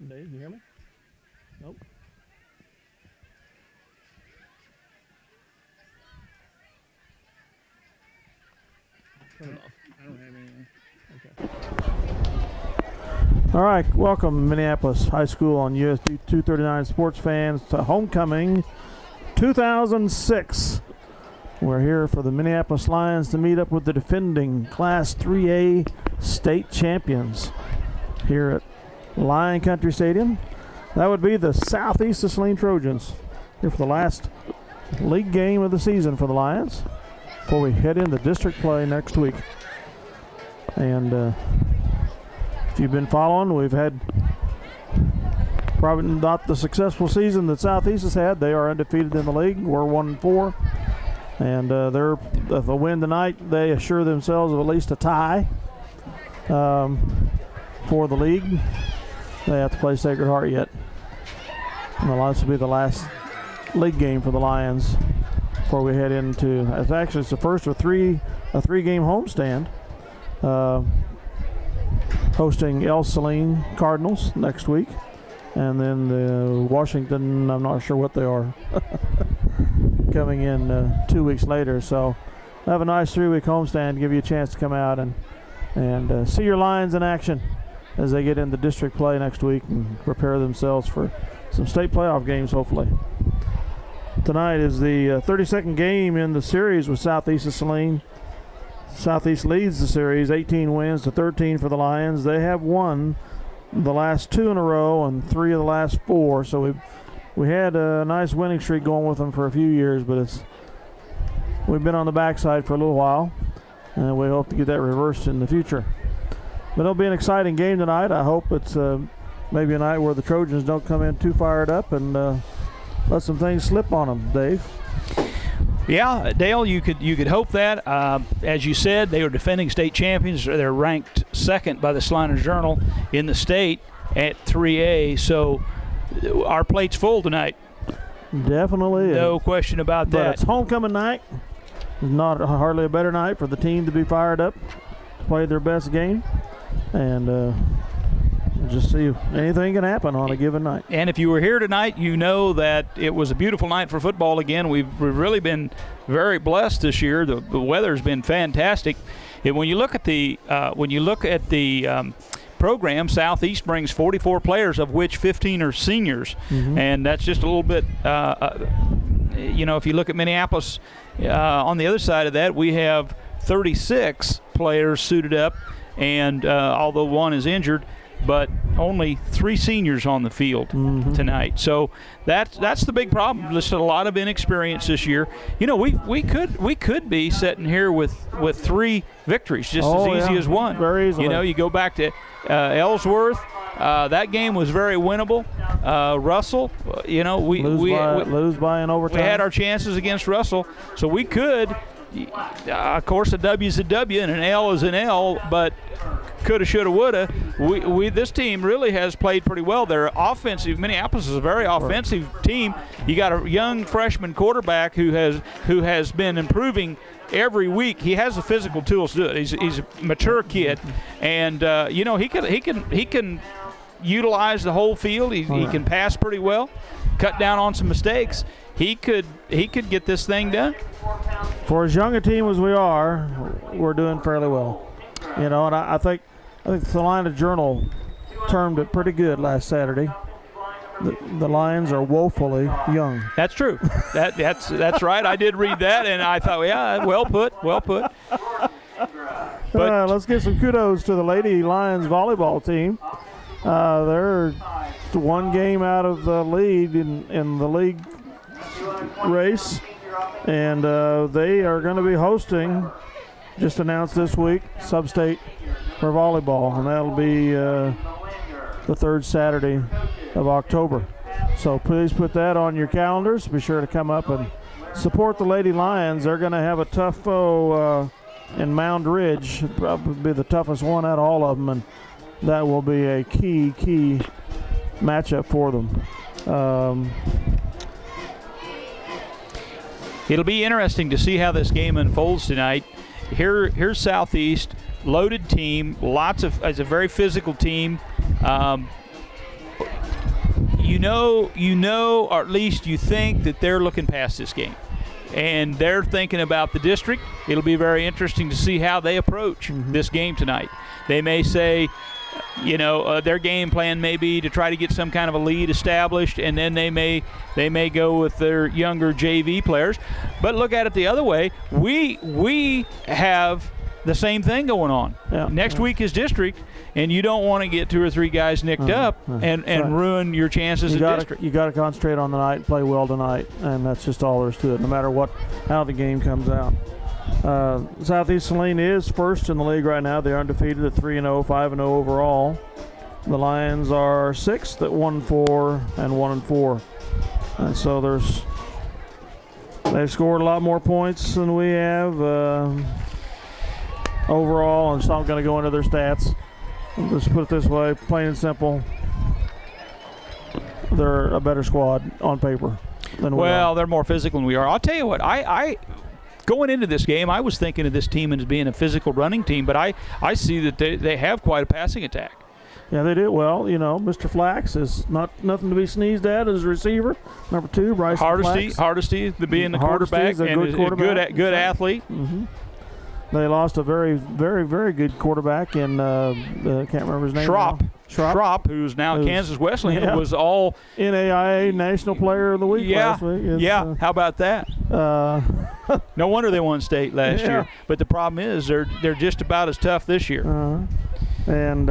Dave, you hear me? Nope. Turn it off. I don't have anything. Okay. All right, welcome Minneapolis High School on USD 239 sports fans to Homecoming 2006. We're here for the Minneapolis Lions to meet up with the defending Class 3A state champions here at Lion Country Stadium. That would be the Southeast of Saline Trojans here for the last league game of the season for the Lions before we head into district play next week. And if you've been following, we've had probably not the successful season that Southeast has had. They are undefeated in the league. We're 1-4. And if a win tonight, they assure themselves of at least a tie for the league. They have to play Sacred Heart yet. And this will be the last league game for the Lions before we head into, it's the first of a three-game homestand, hosting El Saline Cardinals next week. And then the Washington, I'm not sure what they are, coming in 2 weeks later. So have a nice 3-week homestand, give you a chance to come out and see your Lions in action as they get into district play next week and prepare themselves for some state playoff games, hopefully. Tonight is the 32nd game in the series with Southeast of Saline. Southeast leads the series, 18 wins to 13 for the Lions. They have won the last 2 in a row and 3 of the last 4. So we had a nice winning streak going with them for a few years, but we've been on the backside for a little while, and we hope to get that reversed in the future. But it'll be an exciting game tonight. I hope it's maybe a night where the Trojans don't come in too fired up and let some things slip on them, Dave. Yeah, Dale, you could hope that. As you said, they are defending state champions. They're ranked second by the Saline Journal in the state at 3A. So our plate's full tonight. Definitely is. No question about that. But it's homecoming night. It's not hardly a better night for the team to be fired up, to play their best game, and just see if anything can happen on a given night. And if you were here tonight, you know that it was a beautiful night for football again. We've really been very blessed this year. The weather's been fantastic. And when you look at the program, Southeast brings 44 players, of which 15 are seniors, and that's just a little bit. If you look at Minneapolis, on the other side of that, we have 36 players suited up, and although one is injured, but only 3 seniors on the field tonight. So that's the big problem. Just a lot of inexperience this year. You know, we could be sitting here with 3 victories, just as easy as one. Very easily. You know, you go back to Ellsworth. That game was very winnable. Russell, we lose by an overtime. We had our chances against Russell, so we could. Of course, a W is a W and an L is an L, but coulda, shoulda, woulda. This team really has played pretty well. They're offensive. Minneapolis is a very offensive team. You got a young freshman quarterback who has been improving every week. He has the physical tools to do it. He's a mature kid, and he can utilize the whole field. He can pass pretty well, cut down on some mistakes. He could get this thing done. For as young a team as we are, we're doing fairly well. And I think the Saline Journal termed it pretty good last Saturday. The Lions are woefully young. That's true. That's right. I did read that, and I thought, yeah, well put. But let's give some kudos to the Lady Lions volleyball team. They're 1 game out of the lead in the league race, and they are going to be hosting, just announced this week, Sub-State for volleyball, and that'll be the 3rd Saturday of October. So please put that on your calendars. Be sure to come up and support the Lady Lions. They're going to have a tough foe in Mound Ridge, probably be the toughest one out of all of them, and that will be a key matchup for them. It'll be interesting to see how this game unfolds tonight. Here's Southeast, loaded team, it's a very physical team. you know, or at least you think that they're looking past this game. And they're thinking about the district. It'll be very interesting to see how they approach this game tonight. They may say, you know, their game plan may be to try to get some kind of a lead established, and then they may go with their younger JV players. But look at it the other way. We have the same thing going on. Yeah, Next week is district, and you don't want to get 2 or 3 guys nicked up and ruin your chances in district. You got to concentrate on the night and play well tonight, and that's just all there is to it, no matter how the game comes out. Southeast Saline is first in the league right now. They're undefeated at 3-0, 5-0 overall. The Lions are 6th at 1-4 and 1-4. And so they've scored a lot more points than we have overall, and so I'm going to go into their stats. Let's put it this way, plain and simple. They're a better squad on paper than we are. Well, they're more physical than we are. I'll tell you what, I going into this game, I was thinking of this team as being a physical running team, but I see that they have quite a passing attack. Yeah, they do. Well, you know, Mr. Flax is nothing to be sneezed at as a receiver. Number 2, Bryson Flax. Hardesty being the quarterback, and a good athlete. They lost a very, very, very good quarterback in can't remember his name. Schropp, who's now Kansas Wesleyan, was all NAIA National Player of the Week last week. How about that? No wonder they won state last year. But the problem is they're just about as tough this year. And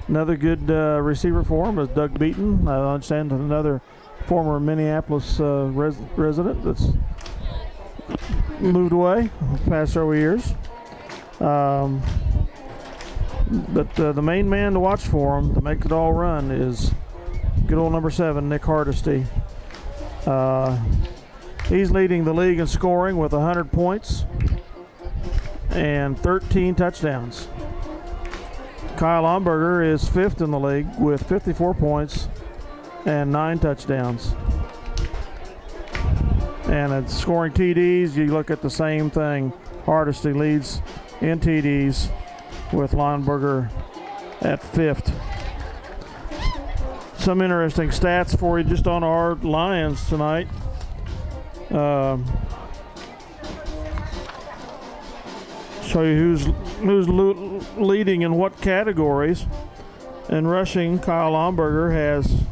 another good receiver for him is Doug Beaton. I understand another former Minneapolis resident that's moved away the past several years. But the main man to watch for him to make it all run is good old number 7, Nick Hardesty. He's leading the league in scoring with 100 points and 13 touchdowns. Kyle Omberger is 5th in the league with 54 points and 9 touchdowns. And at scoring TDs, you look at the same thing. Hardesty leads in TDs with Lineberger at 5th. Some interesting stats for you just on our Lions tonight. Show you who's leading in what categories. In rushing, Kyle Omberger has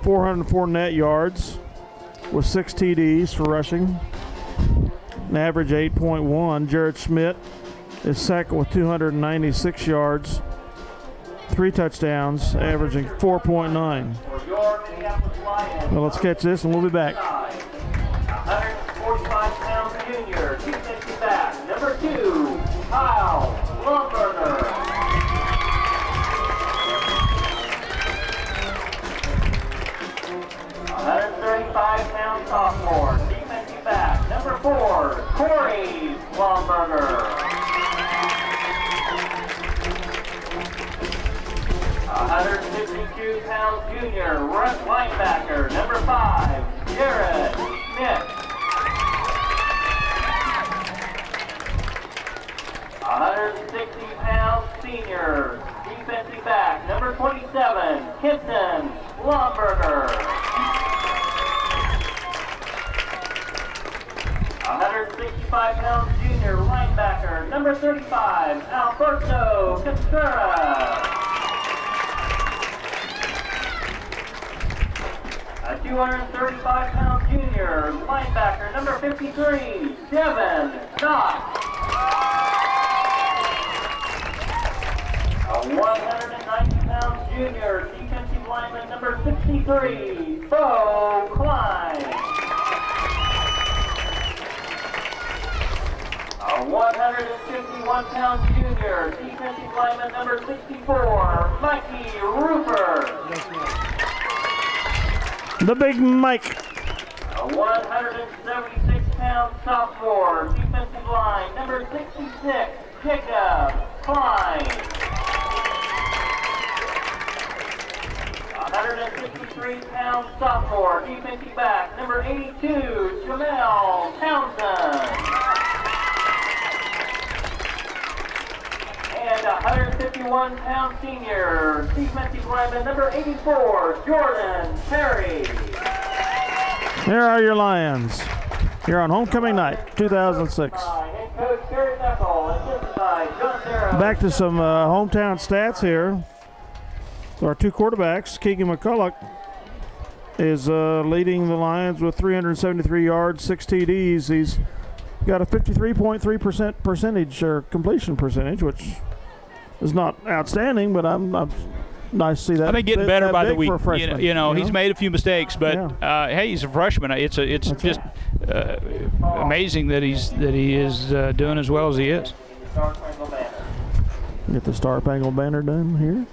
404 net yards with 6 TDs for rushing, an average 8.1. Jared Schmidt is second with 296 yards, 3 touchdowns, averaging 4.9. Well, let's catch this and we'll be back. 145-pound junior, defensive back, number 2, Kyle Lumberger. 135-pound sophomore, defensive back, number 4, Corey Lumberger. 152-pound junior, linebacker, number 5, Jared Schmidt. 160-pound senior, defensive back, number 27, Kenton Lumberger. 165-pound junior linebacker, number 35, Alberto Contreras. A 235-pound junior linebacker, number 53, Devin Knox. A 190-pound junior defensive lineman, number 63, Bo Klein. A 151-pound junior defensive lineman, number 64, Mikey Rupert. The Big Mike. A 176-pound sophomore defensive line, number 66, Jacob Klein. 153-pound sophomore defensive back, number 82, Jamel Townsend. And 151-pound senior, defensive lineman number 84, Jordan Perry. Here are your Lions. Here on homecoming night, 2006. Back to some hometown stats here. Our two quarterbacks, Keegan McCulloch is leading the Lions with 373 yards, 6 TDs. He's got a 53.3% percentage or completion percentage, which is not outstanding, but I'm nice to see that. I think getting better by the week. You know, he's made a few mistakes, but hey, he's a freshman. It's just amazing that he is doing as well as he is. Get the Star Spangled Banner done here.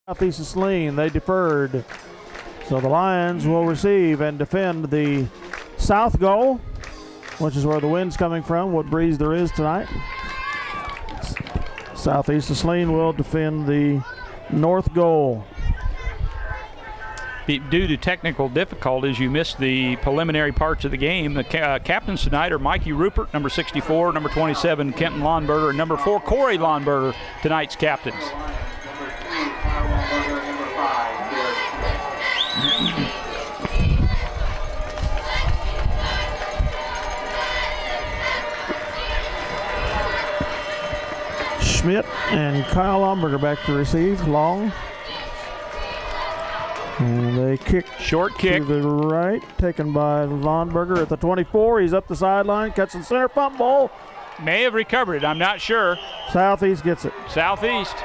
Southeast of Saline, they deferred. So the Lions will receive and defend the south goal, which is where the wind's coming from, what breeze there is tonight. Southeast of Saline will defend the north goal. Due to technical difficulties, you missed the preliminary parts of the game. The captains tonight are Mikey Rupert, number 64, number 27, Kenton Lawnberger, and number 4, Corey Lawnberger, tonight's captains. Schmidt and Kyle Lawnberger back to receive. Long. And they kick. Short kick. To the right. Taken by Lawnberger at the 24. He's up the sideline. Cuts in center. Fumble. May have recovered it. I'm not sure. Southeast gets it. Southeast.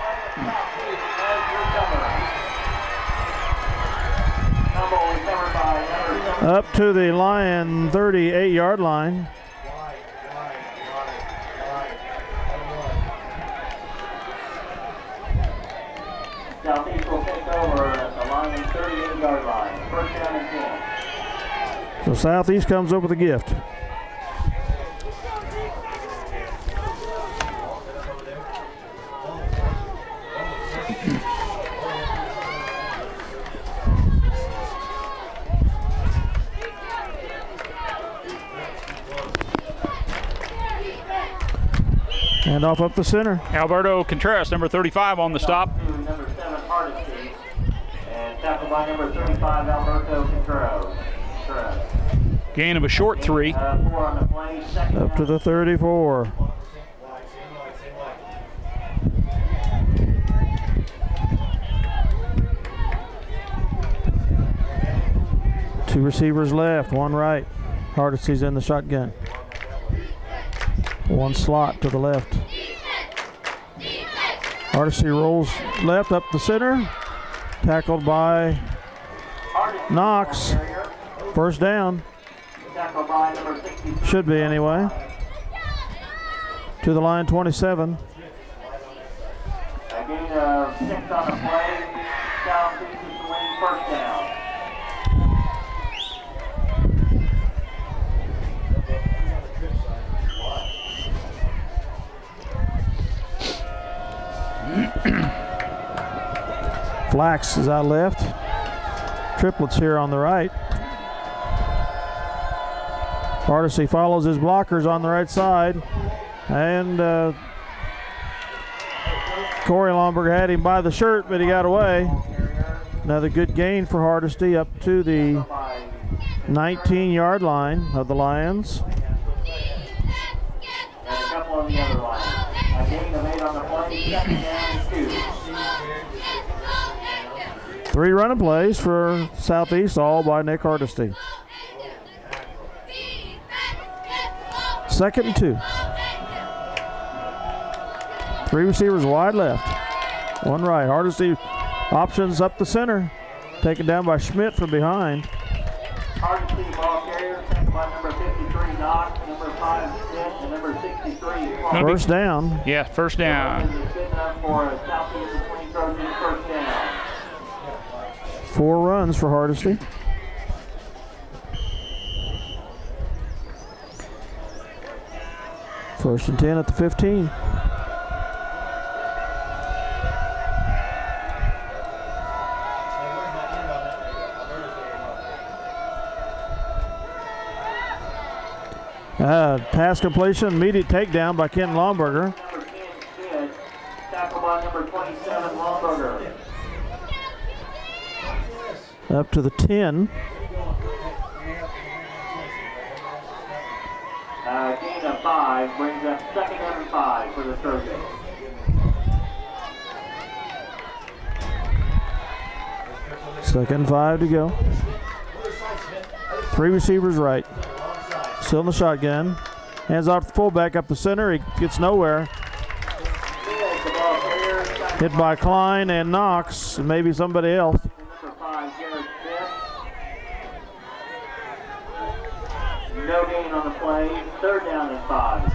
Up to the Lion 38-yard line. Southeast will take over at the Lion 38-yard line. First down and 10. So Southeast comes up with a gift. And off up the center. Alberto Contreras, number 35 on the stop. Number 7, Hardesty. And tackled by number 35, Alberto Contreras. Gain of a short 3. 4 on the play. Up to the 34. Two receivers left, one right. Hardesty's in the shotgun. One slot to the left. Hardesty rolls left up the center. Tackled by Knox. First down. Should be anyway. To the line 27. A gain of 6 on the play. Southeast is the win. First down. Flax is out left. Triplets here on the right. Hardesty follows his blockers on the right side. And Corey Lomberger had him by the shirt, but he got away. Another good gain for Hardesty up to the 19-yard line of the Lions. And a couple on the other line. A gain of 8 on the play, second down 2. 3 running plays for Southeast, all by Nick Hardesty. 2nd and 2. 3 receivers wide left, 1 right. Hardesty options up the center, taken down by Schmidt from behind. Hardesty ball carrier, second by number 53, Knox, number 5, Schmidt, and number 63. First down. Yeah, first down. Good enough for a Southeast between Trojans, first down. 4 runs for Hardesty. First and 10 at the 15. Pass completion, immediate takedown by Ken Lomberger. Number 10, Schmidt, tackle by number 27, Lomberger. Up to the 10. Gain of 5 brings up 2nd and 5 for the Trojans. Second and 5 to go. 3 receivers right. Still in the shotgun. Hands off the fullback up the center. He gets nowhere. Hit by Klein and Knox and maybe somebody else. Number 5, Garrett Smith. No gain on the play. 3rd down and 5.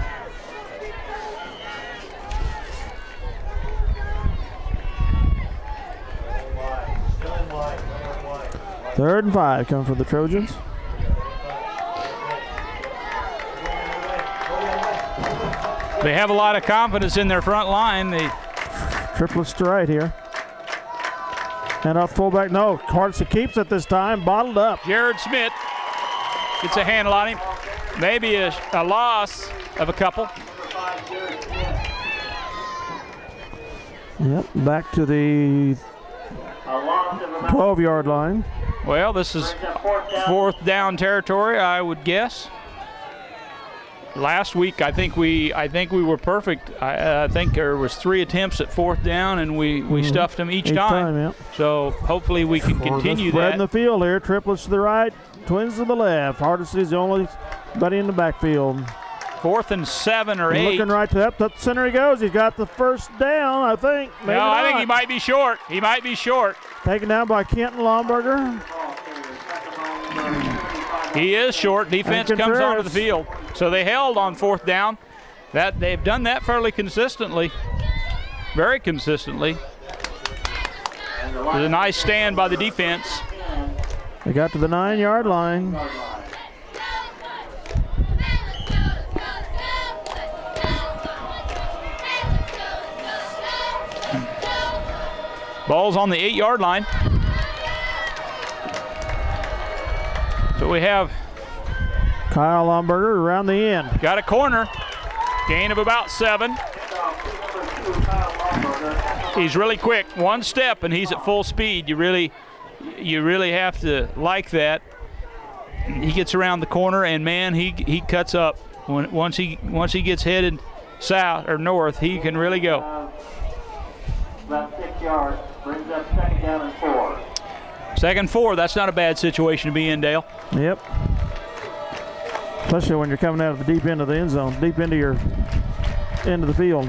Third and 5 coming from the Trojans. They have a lot of confidence in their front line. They Triplets to right here. Hand off fullback. No, Hardesty keeps it this time. Bottled up. Jared Schmidt gets a handle on him. Maybe a loss of a couple. Yep, back to the 12-yard line. Well, this is 4th down territory, I would guess. Last week, I think we were perfect. I think there was 3 attempts at 4th down, and we stuffed them each time. Yeah. So hopefully we can continue spread that. in the field here. Triplets to the right, twins to the left. Hardesty's the only buddy in the backfield. 4th and 7 or 8. Looking right to up the center he goes. He's got the first down, I think. Maybe no, I think not. he might be short. He might be short. Taken down by Kenton Lomberger. He is short. Defense comes onto the field. So they held on 4th down. That they've done that fairly consistently. Very consistently. It was a nice stand by the defense. They got to the 9-yard line. Ball's on the 8-yard line. So we have Kyle Lomberger around the end. got a corner. Gain of about 7. He's really quick. 1 step and he's at full speed. You really have to like that. He gets around the corner and man, he cuts up. Once he gets headed south or north, he can really go. About 6 yards, brings up 2nd down and 4. 2nd and 4, that's not a bad situation to be in, Dale. Yep. Especially when you're coming out of the deep end of the end zone, deep into your end of the field.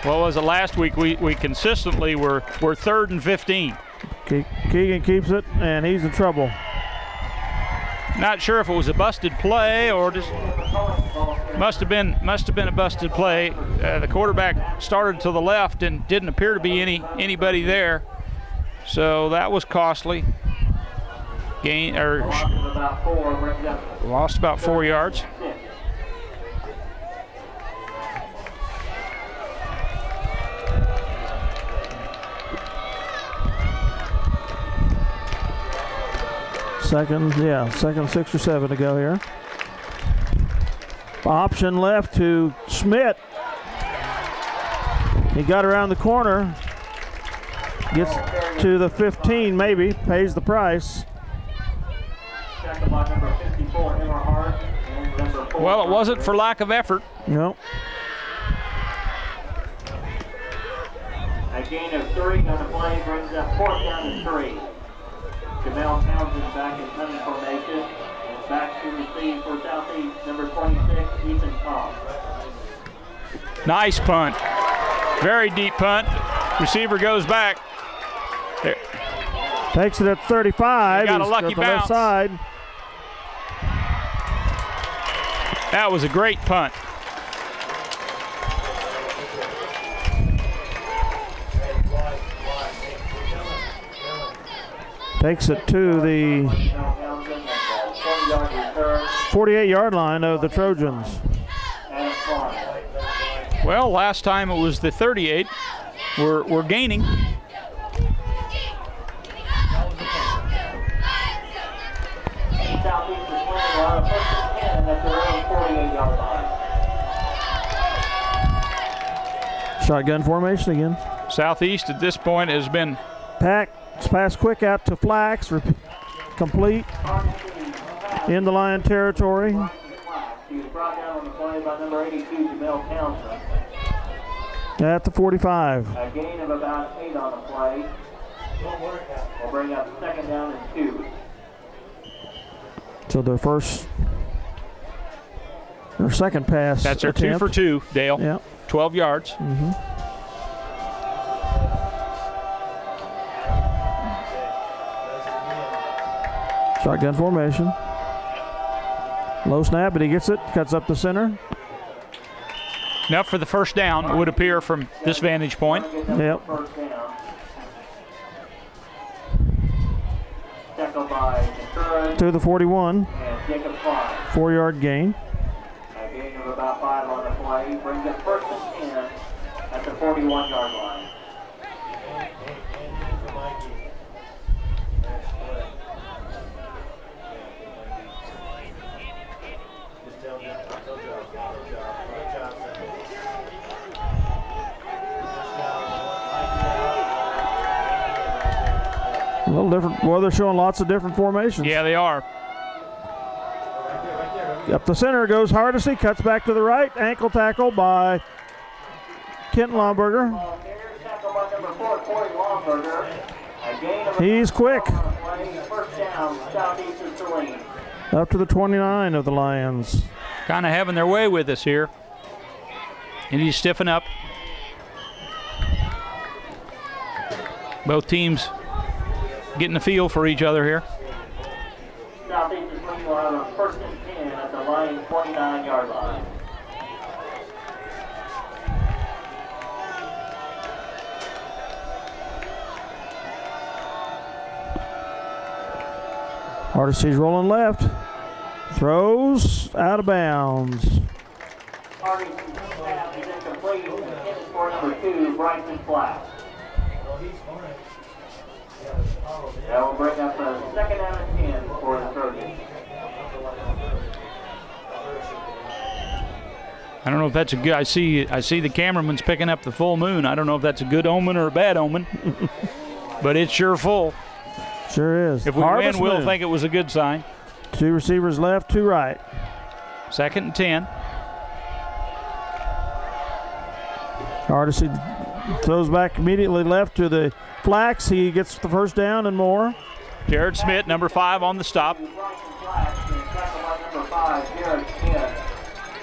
What was it last week? We consistently were 3rd and 15. Keegan keeps it, and he's in trouble. Not sure if it was a busted play or just must have been a busted play. The quarterback started to the left and didn't appear to be anybody there, so that was costly. Lost about 4 yards. Second 6 or 7 to go here. Option left to Schmidt. He got around the corner. Gets to the 15 maybe. Pays the price. Second by number 54, Emmerhart. And number 4. Well, it wasn't for lack of effort. No. A gain of 3 on the play brings up 4th down and 3. Jamel Townsend back in punting formation. And back to receive for Southeast, number 26, Ethan Tom. Nice punt. Very deep punt. Receiver goes back. There. Takes it at 35. He got a He's lucky got the left bounce. side. That was a great punt. Takes it to the 48-yard line of the Trojans. Well, last time it was the 38. We're gaining. Shotgun formation again. Southeast at this point has been Pass quick out to Flax. Complete. In the Lion territory. He was brought down on the play by number 82, Jamel Townsend. At the 45. A gain of about 8 on the play. Will bring up 2nd down and 2. So their second pass. That's their attempt. 2 for 2, Dale. Yep. 12 yards. Mm-hmm. Shotgun formation. Low snap, but he gets it. Cuts up the center. Enough for the first down, it would appear from this vantage point. Yep. To the 41. 4-yard gain. A gain of about 5 on the play. Brings up 1st and 10 at the 41-yard line. A little different. Well, they're showing lots of different formations. Yeah, they are. Up the center goes Hardesty. Cuts back to the right. Ankle tackle by Kenton Lomberger. He's quick. Up to the 29 of the Lions. Kind of having their way with us here. And he's stiffen up. Both teams getting the feel for each other here. Southeast is leading on 1st and 10 at the Lions 29-yard line. Hardesty's rolling left. Throws out of bounds. Hardesty's pass is incomplete. Intended for number 2, Bryson Flash. That will bring up a 2nd down and 10 for the Trojans. I don't know if that's a good. I see the cameraman's picking up the full moon. I don't know if that's a good omen or a bad omen, but it's sure full. Sure is. If we win, we'll think it was a good sign. 2 receivers left, 2 right. 2nd and 10. Hardesty throws back immediately left to the Flax. He gets the first down and more. Jared Smith, number 5 on the stop. Number 5, Jared Smith,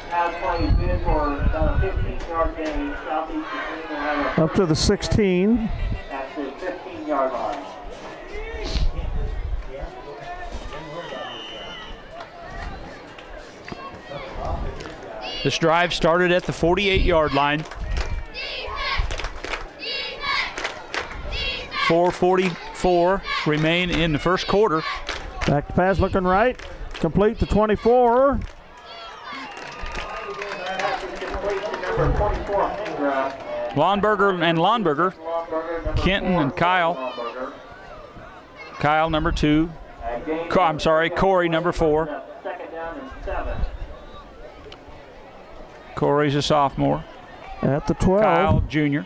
has played good for about a 15-yard gain. Southeast will have up to the 16. At the 15-yard line. This drive started at the 48-yard line. 4:44 remain in the first quarter. Back to pass, looking right. Complete to 24. Lonberger, Kenton and Kyle. Kyle, number 2. I'm sorry, Corey, number 4. Corey's a sophomore. At the 12. Kyle, junior.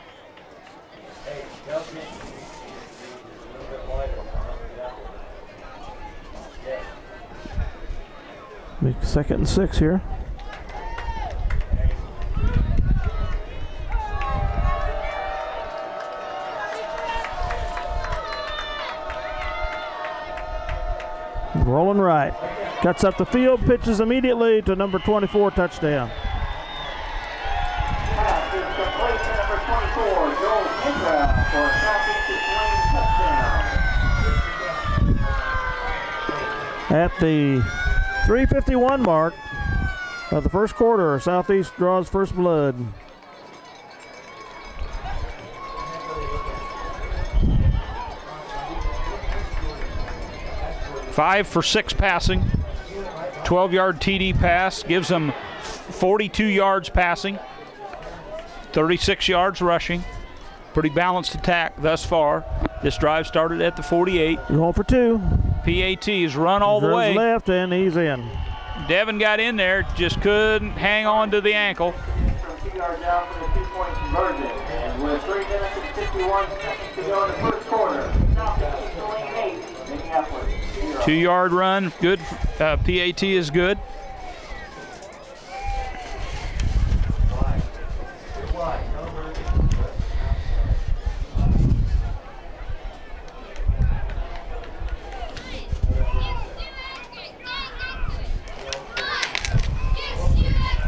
Make 2nd and 6 here. Rolling right. Cuts up the field, pitches immediately to number 24, touchdown. Pass is complete to number 24, Joel Hindra for Southeast touchdown. At the 3:51 mark of the first quarter, Southeast draws first blood. Five for 6 passing, 12-yard TD pass, gives them 42 yards passing, 36 yards rushing. Pretty balanced attack thus far. This drive started at the 48. Going for 2. PAT has run all the way. Left and he's in. Devin got in there, just couldn't hang on to the ankle. From 2 yards out for the 2-point conversion. And with 3 minutes and 51 seconds to go in the first quarter, Southeast Saline 8, Minneapolis 0. 2-yard run, good. PAT is good.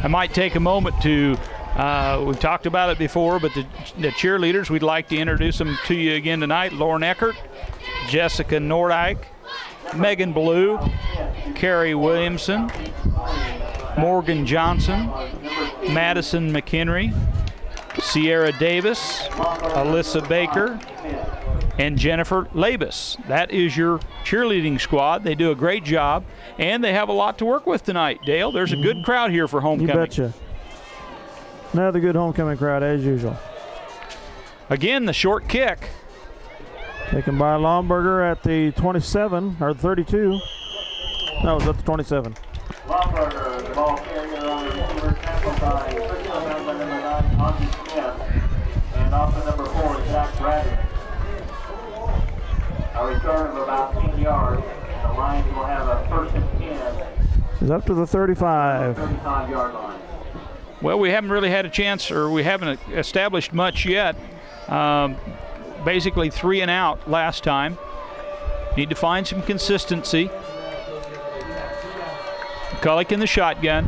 I might take a moment to, we've talked about it before, but the cheerleaders, we'd like to introduce them to you again tonight. Lauren Eckert, Jessica Nordike, Megan Blue, Carrie Williamson, Morgan Johnson, Madison McHenry, Sierra Davis, Alyssa Baker, and Jennifer Labus. That is your cheerleading squad. They do a great job, and they have a lot to work with tonight, Dale. There's a good crowd here for homecoming. You betcha. Another good homecoming crowd, as usual. Again, the short kick. Taken by Lomberger at the 27, or 32. No, it was at the 27. Lomberger, the ball carrier on the receiver, tackled by number 9, Audrey Smith, and also number 4, Zach Bradley. A return of about 10 yards, and the Lions will have a 1st and 10. It's up to the 35. 35-yard line. Well, we haven't really had a chance, or we haven't established much yet. Basically 3 and out last time. Need to find some consistency. McCulloch in the shotgun.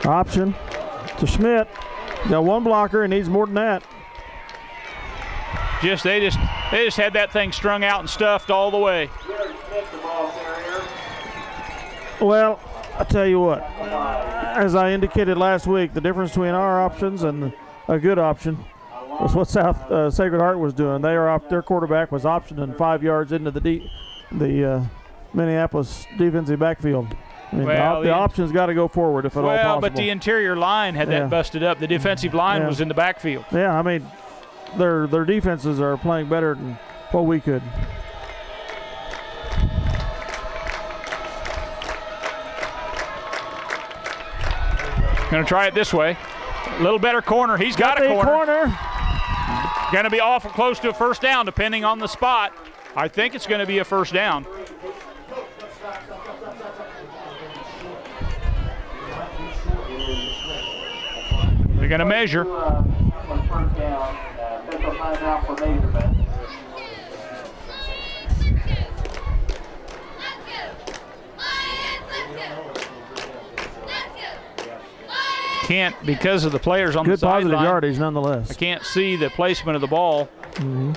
Option to Schmidt. Got one blocker and needs more than that. They just had that thing strung out and stuffed all the way. Well, I tell you what, as I indicated last week, the difference between our options and a good option was what Sacred Heart was doing. Their quarterback was optioning 5 yards into the Minneapolis defensive backfield. I mean, the option's got to go forward if at all possible. Well, but the interior line had that busted up. The defensive line was in the backfield. Yeah, I mean, their defenses are playing better than what we could. Going to try it this way. A little better corner. He's got a corner. Going to be awful close to a first down depending on the spot. I think it's going to be a first down. They're going to measure. Can't, because of the players on the sideline. Good positive yardage nonetheless. I can't see the placement of the ball. Mm-hmm.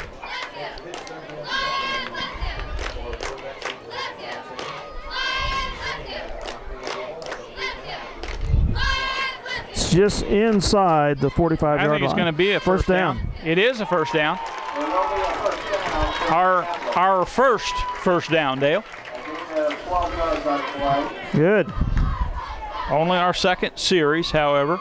It's just inside the 45-yard line. I think it's going to be a first down. It is a first down. Our first down, Dale. Good. Only our second series, however.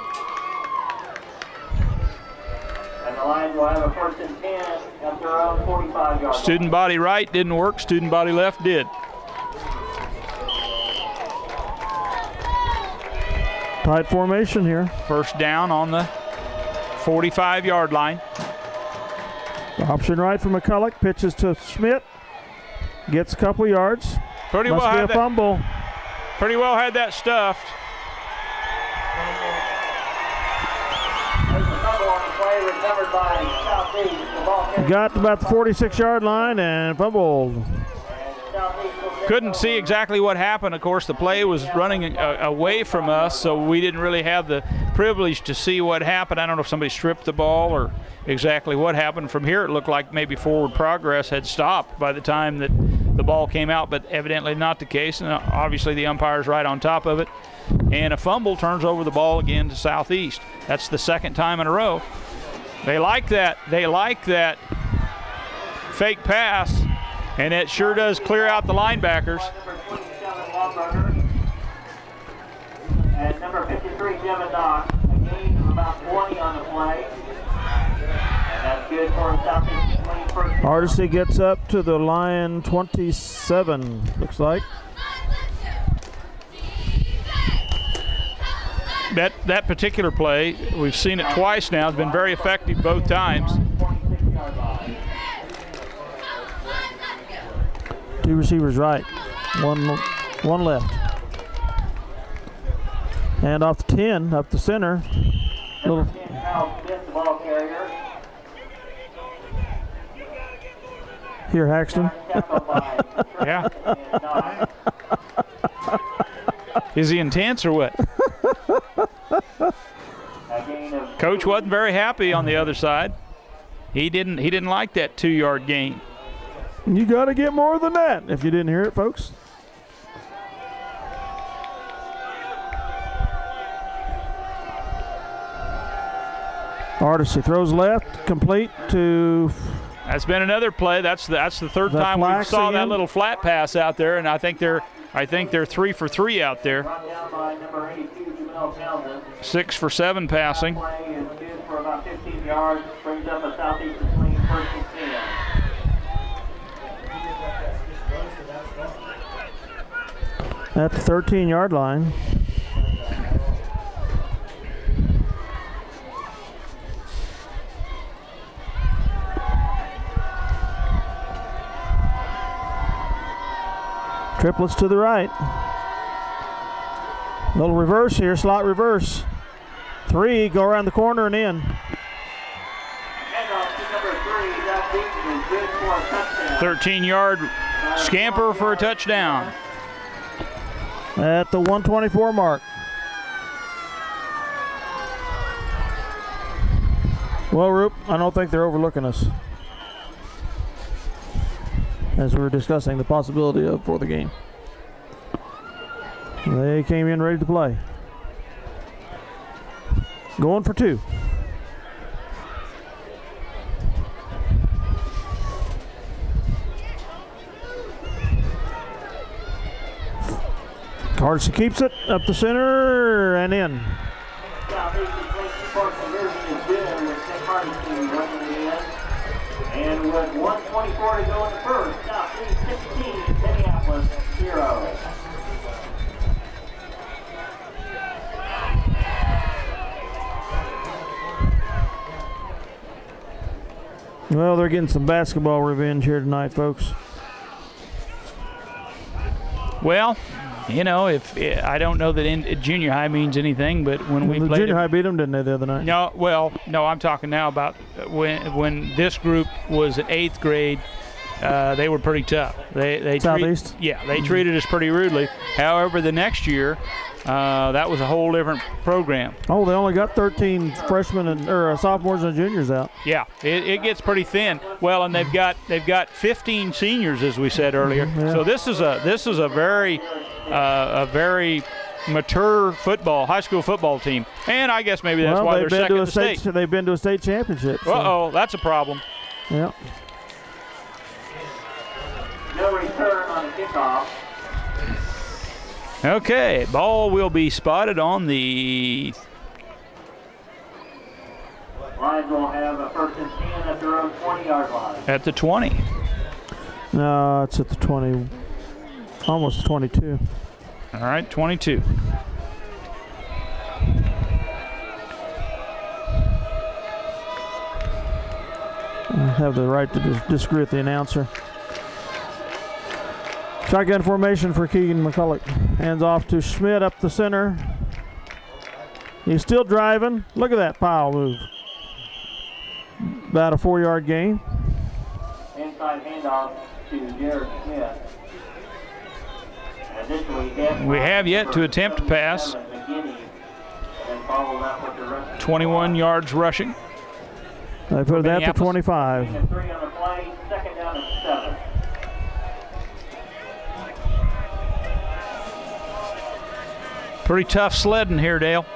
And the Lions will have a 1st and 10 after around 45 yards. Student body right didn't work. Student body left did. Tight formation here. First down on the 45-yard line. Option right for McCulloch. Pitches to Schmidt. Gets a couple yards. Pretty Must well be had a that. fumble. Pretty well had that stuffed. There's a fumble on the play recovered by Southeast. The ball carried Got to about the 46-yard line and fumbled. Couldn't see exactly what happened. Of course, the play was running away from us, so we didn't really have the privilege to see what happened. I don't know if somebody stripped the ball or exactly what happened. From here, it looked like maybe forward progress had stopped by the time that the ball came out, but evidently not the case, and obviously the umpire's right on top of it. And a fumble turns over the ball again to Southeast. That's the second time in a row. They like that. They like that fake pass. And it sure does clear out the linebackers. Number 27, Lomberger. And number 53, Devin Knox. A gain of about 20 on the play. And that's good for Southeast 21st. Hardesty gets up to the line 27, looks like. That particular play, we've seen it twice now, has been very effective both times. 26-yard line. Two receivers right, one left. And off the 10, up the center. Number 10, Kyle Smith, the ball carrier. Here, Haxton. Tackled by Yeah. and Knox. Is he intense or what? A gain of Coach wasn't very happy on the other side. He didn't like that 2-yard gain. You got to get more than that if you didn't hear it, folks. Hardesty throws left, complete to. That's been another play. That's the third time we Flax saw that again? little flat pass out there, and I think they're 3 for 3 out there. brought down by number 82, Jamel Townsend. 6 for 7 passing. Play is good for about 15 yards. Brings up a Southeast between first and 10. At the 13-yard line. Triplets to the right. Little reverse here, slot reverse. 3, go around the corner and in. Handoff to number 3, Doug Beaton is good for a touchdown. 13-yard scamper for a touchdown. At the 124 mark. Well, Roop, I don't think they're overlooking us, as we were discussing the possibility of for the game. They came in ready to play. Going for 2. Hardesty keeps it up the center and in. Southeast point conversion is good with St. Hardesty running it in. And with 1:24 to go in the first, Southeast 16, Minneapolis 0. Well, they're getting some basketball revenge here tonight, folks. Well, you know, if I don't know that in junior high means anything, but when we The played junior it- high beat them, didn't they, the other night? No, well, no, I'm talking now about when this group was in 8th grade. They were pretty tough. They Southeast? they treated us pretty rudely. However, the next year, that was a whole different program. Oh, they only got 13 freshmen or sophomores and juniors out. Yeah, it gets pretty thin. Well, and they've got 15 seniors, as we said earlier. Yeah. So this is a very mature high school football team, and I guess maybe that's why they're second in the state. They've been to a state championship. So. Uh-oh, that's a problem. Yeah. No return on the kickoff. Okay, ball will be spotted on the Lions will have a first and 10 at their own 20-yard line. at the 20. No, it's at the 20, almost 22. All right, 22. I have the right to disagree with the announcer. Shotgun formation for Keegan McCulloch. Hands off to Schmidt up the center. He's still driving. Look at that pile move. About a 4-yard gain. Inside handoff to Jared Smith. We have yet to attempt to pass. 21 yards rushing. They put that to 25. 3 on the play, second down and 7. Pretty tough sledding here, Dale.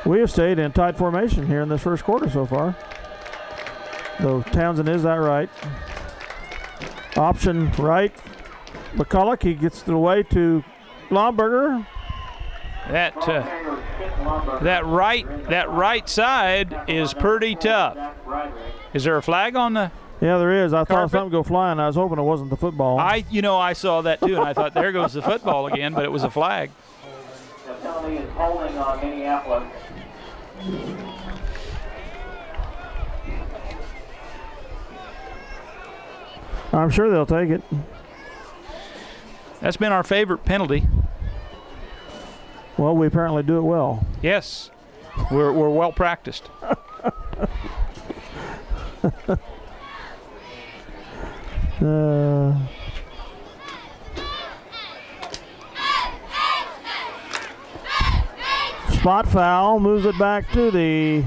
We have stayed in tight formation here in this first quarter so far. Though Townsend is that right. Option right. McCulloch, he gets the way to Lomberger. That right side is pretty tough. Is there a flag on the? Yeah, there is. I carpet? thought something go flying. I was hoping it wasn't the football. I saw that too, and I thought there goes the football again, but it was a flag. The penalty is holding on Minneapolis. I'm sure they'll take it. That's been our favorite penalty. Well, we apparently do it well. Yes, we're well practiced. Spot foul, moves it back to the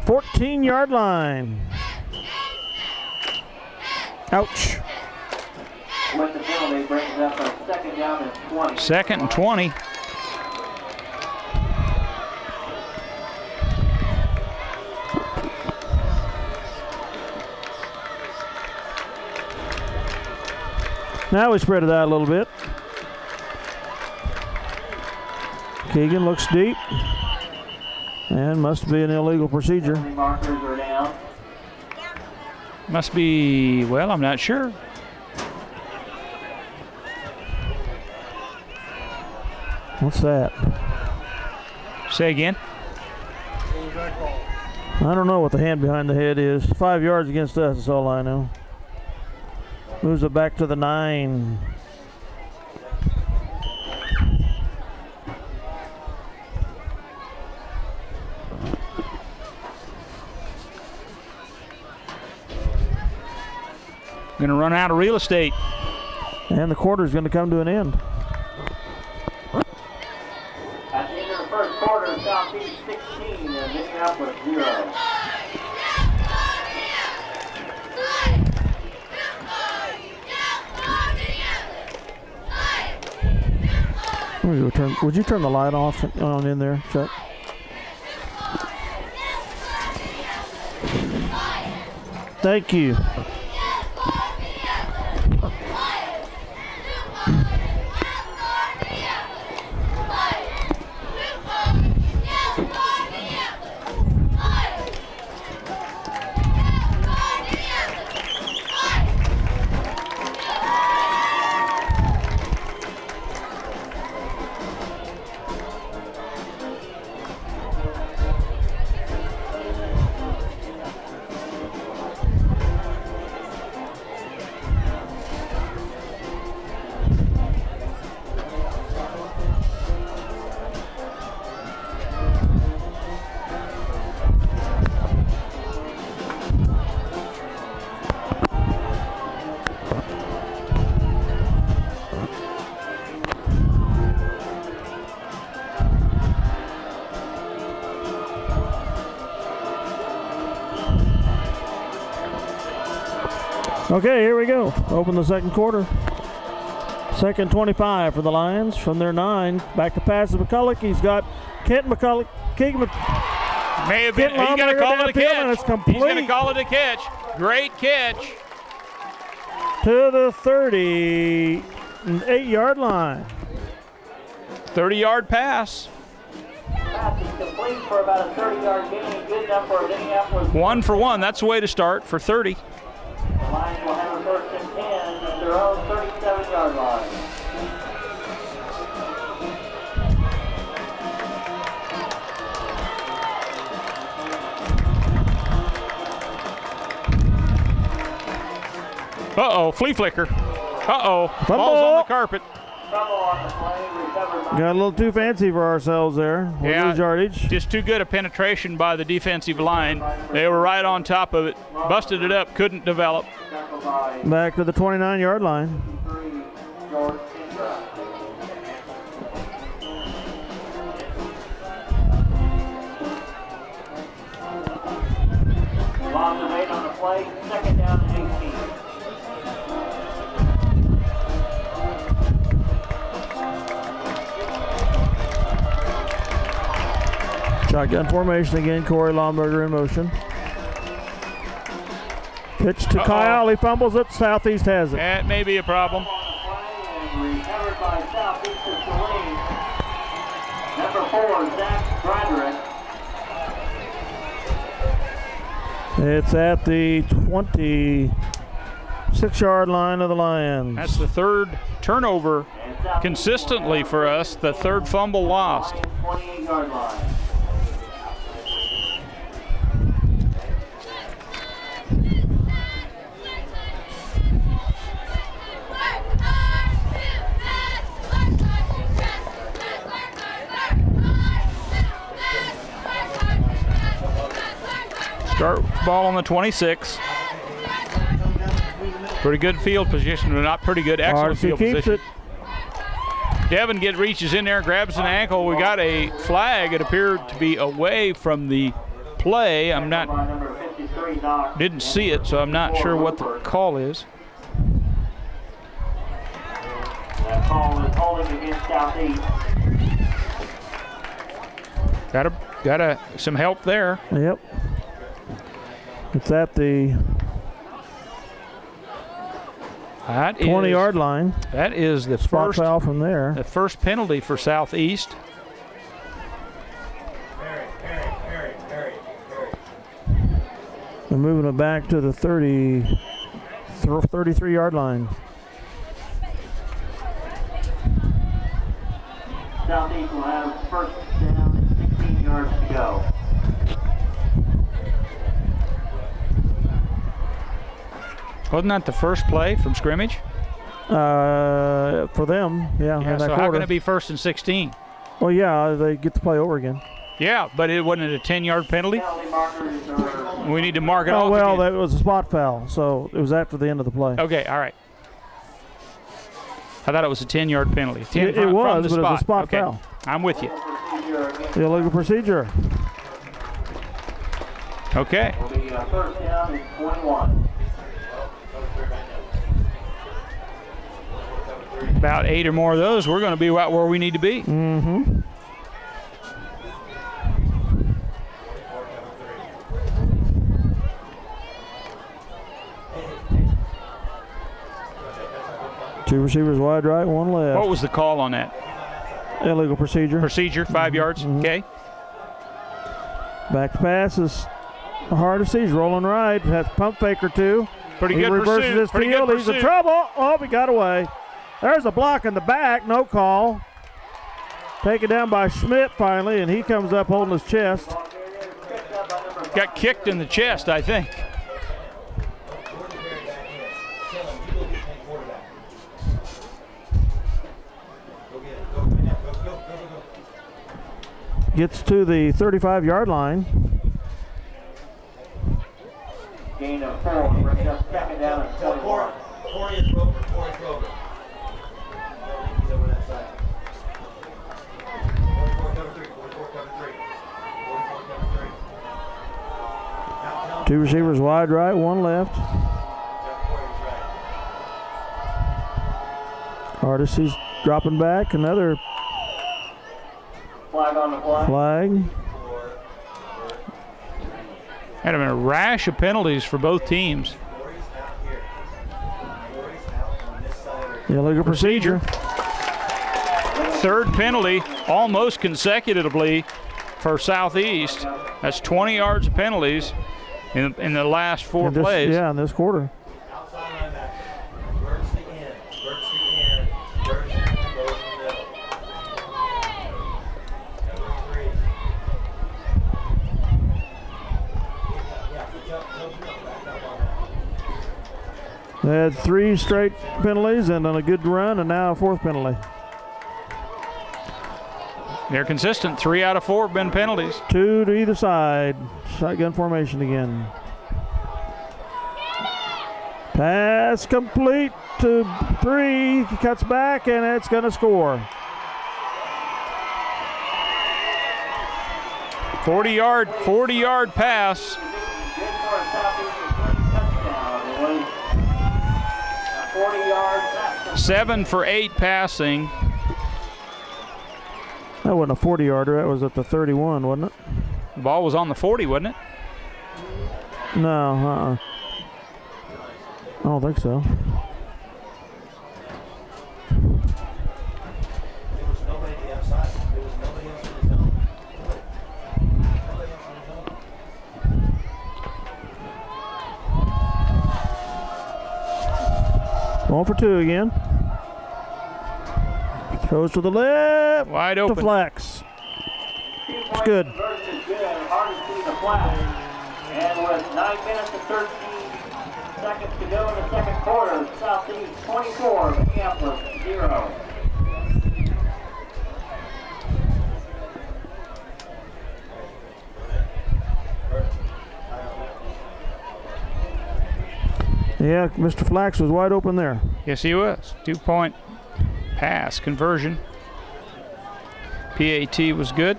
14-yard line. Ouch. With the penalty, brings up a second down and 20. Second and 20. Now we spread it out a little bit. Keegan looks deep. And must be an illegal procedure. Markers are down. Must be, well, I'm not sure. What's that? Say again. I don't know what the hand behind the head is. 5 yards against us, that's all I know. Moves it back to the 9. Going to run out of real estate. And the quarter is going to come to an end. At the end of the first quarter, Southeast 16 and Minneapolis 0. Would you turn the light off on in there, Chuck? Thank you. Okay, here we go. Open the second quarter. Second 25 for the Lions from their 9. Back to pass to McCulloch. He's got Kent McCulloch. Keegan May have been. He's going to call it a catch. He's going to call it a catch. Great catch. To the 38-yard line. 30-yard pass. Pass is complete for about a 30-yard gain. Good enough for Minneapolis. 1 for 1. That's the way to start for 30. The Lions will have a first and 10 at their own 37-yard line. Uh-oh, flea flicker. Uh-oh. Ball's on the carpet. Got a little too fancy for ourselves there. We'll lose yardage. Just too good a penetration by the defensive line. They were right on top of it. Busted it up, couldn't develop. Back to the 29-yard line. Loss of 8 on the play, second down and 18. Shotgun formation again. Corey Lomberger in motion. Pitch to Kyle. He fumbles it. Southeast has it. That may be a problem. Recovered by Southeast of Saline. Number 4, Zach Broderick. It's at the 26-yard line of the Lions. That's the third turnover consistently for us, the third fumble lost. 28-yard line. Start ball on the 26. Pretty good field position, but not pretty good. Excellent field position. Devin reaches in there, grabs an ankle. We got a flag. It appeared to be away from the play. Didn't see it, so I'm not sure what the call is. That call is holding against Southeast. Got some help there. Yep. It's at the 20-yard line. That is the first foul from there. The first penalty for Southeast. They're moving it back to the 33-yard line. Southeast will have first down and 16 yards to go. Wasn't that the first play from scrimmage? For them, yeah. So how can it be first and 16? Well, yeah, they get to play over again. Yeah, but it wasn't a 10-yard penalty? We need to mark it off. Oh, well, again. that was a spot foul, so it was after the end of the play. Okay, all right. I thought it was a 10-yard penalty. It was, but it was a spot foul. I'm with you. Illegal procedure. Okay. Will be first down and 21. About 8 or more of those, we're going to be right where we need to be. Mm-hmm. Two receivers wide right, one left. What was the call on that? Illegal procedure. Procedure, 5 yards. Mm-hmm. Okay. Back to pass is hard to see. He's rolling right. Has pump fake or two. Pretty he good reverses pursuit. his Pretty field. good He's in pursuit. trouble. Oh, he got away. There's a block in the back. No call. Taken down by Schmidt finally, and he comes up holding his chest. Got kicked in the chest, I think. Gets to the 35-yard line. Gain of 4, brings up second down and 21. Corey is Rover. Corey's Rover. He's over that side. 44 cover 3. 44 cover 3. 44 cover 3. Two receivers wide right, one left. Artisty's dropping back. Another Flag on the play. flag. Had been a rash of penalties for both teams. Illegal procedure. Third penalty, almost consecutively for Southeast. That's 20 yards of penalties in the last four plays. Yeah, in this quarter. They had 3 straight penalties and then a good run, and now a 4th penalty. They're consistent. 3 out of 4 have been penalties. 2 to either side. Shotgun formation again. Pass complete to 3. He cuts back, and it's going to score. 40-yard pass. 7 for 8 passing. That wasn't a 40-yarder. That was at the 31, wasn't it? The ball was on the 40, wasn't it? No, I don't think so. One for 2 again. Goes to the left. Wide to open. flex. It's good. And with 9 minutes and 13 seconds to go in the second quarter, Southeast 24, Minneapolis 0. Yeah, Mr. Flax was wide open there. Yes, he was. 2-point pass conversion. PAT was good.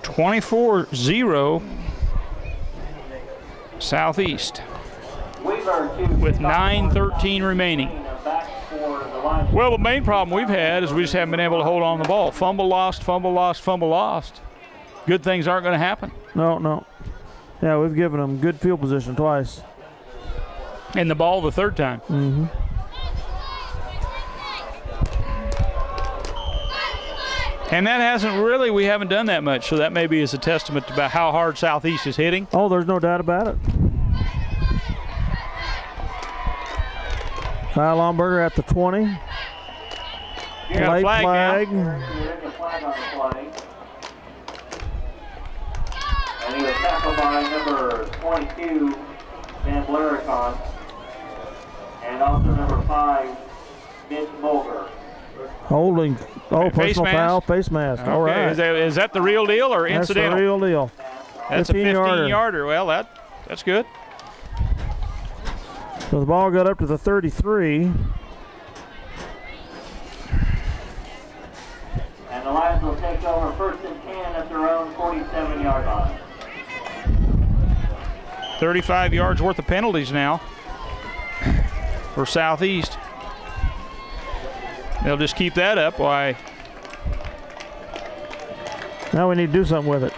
(24-0) Southeast with 9:13 remaining. Well, the main problem we've had is we just haven't been able to hold on the ball. Fumble lost, fumble lost, fumble lost. Good things aren't going to happen. No. Yeah, we've given them good field position twice. And the ball the third time. Mm-hmm. And that hasn't really, we haven't done that much, so that maybe is a testament to about how hard Southeast is hitting. Oh, there's no doubt about it. Kyle Lomberger at the 20. Got a flag. And he was tackled by number 22, Van Blaricon, and also number 5, Mitch Mulger. Holding. Oh, Face personal mask? foul, face mask. Okay. All right. Is that the real deal or incidental? That's the real deal. That's a 15-yarder. 15-yarder. Well, that's good. So the ball got up to the 33. And the Lions will take over 1st and 10 at their own 47-yard line. 35 yards worth of penalties now for Southeast. They'll just keep that up. Why? Now we need to do something with it.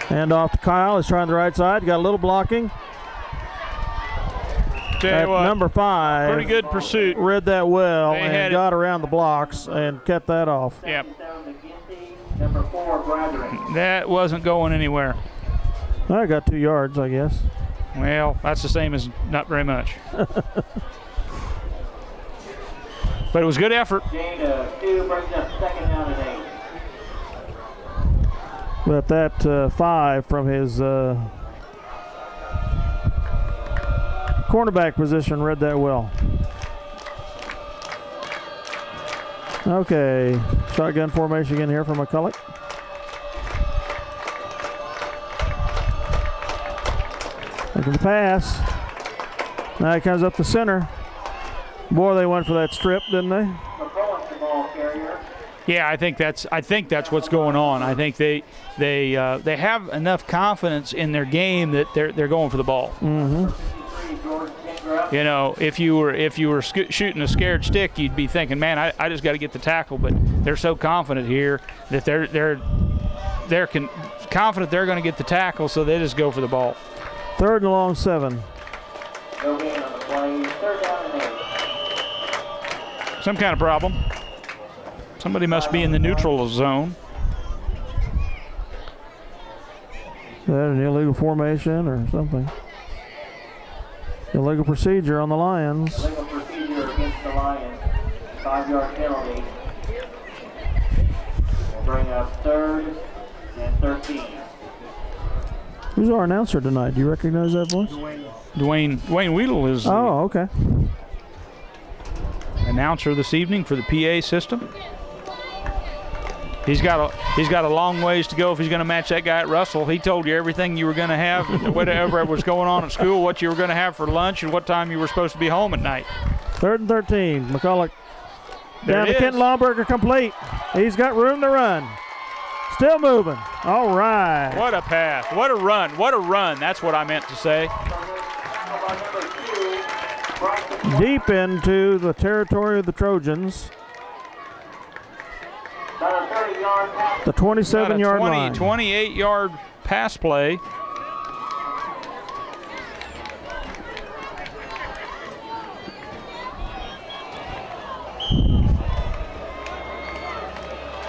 Hand off to Kyle. He's trying the right side. Got a little blocking. Tell you what, number 5. pretty good pursuit. Read that well They had and it. got around the blocks and kept that off. Yep. Number 4, Brethren. That wasn't going anywhere. I got 2 yards, I guess. Well, that's the same as not very much. But it was good effort. Gain of 2 brings up 2nd down and 8. But that 5 from his cornerback position read that well. Okay, shotgun formation again here from McCulloch. Looking to pass. Now he comes up the center. Boy, they went for that strip, didn't they? McCulloch's the ball carrier. Yeah, I think that's what's going on. I think they have enough confidence in their game that they're going for the ball. Mm-hmm. You know, if you were shooting a scared stick, you'd be thinking, man, I just got to get the tackle. But they're so confident here that they're confident they're going to get the tackle, so they just go for the ball. 3rd and long 7. No gain on the play. 3rd down and 8. Some kind of problem. Somebody must be in the neutral zone. Is that an illegal formation or something? Illegal procedure on the Lions. Illegal procedure against the Lions. 5-yard penalty. bring up 3rd and 13. Who's our announcer tonight? Do you recognize that voice? Dwayne Weedle is the okay. announcer this evening for the PA system. He's got a long ways to go if he's going to match that guy at Russell. He told you everything you were going to have, whatever was going on at school, what you were going to have for lunch, and what time you were supposed to be home at night. 3rd and 13. McCulloch There down it to Kenton is. Lomberger, complete. He's got room to run. Still moving. All right. What a pass. What a run. What a run. That's what I meant to say. Deep into the territory of the Trojans. The 27-yard line. 28-yard pass play.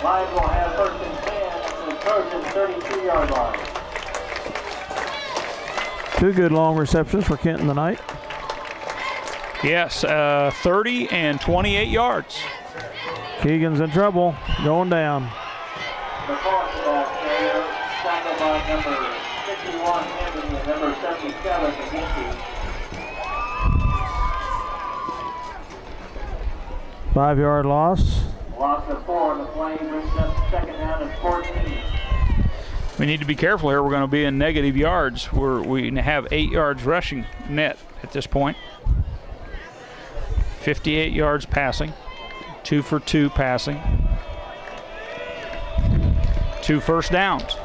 Lions will have 1st and 10 at the Trojans' 32-yard line. 2 good long receptions for Kenton tonight. Yes, 30 and 28 yards. Keegan's in trouble, going down. The quarterback there, tackled by number 51, Henry, and number 77, McGinty. 5-yard loss. Loss of 4 on the play, brings up 2nd down and 14. We need to be careful here. We're going to be in negative yards. We have 8 yards rushing net at this point. 58 yards passing. 2 for 2 passing. 2 first downs.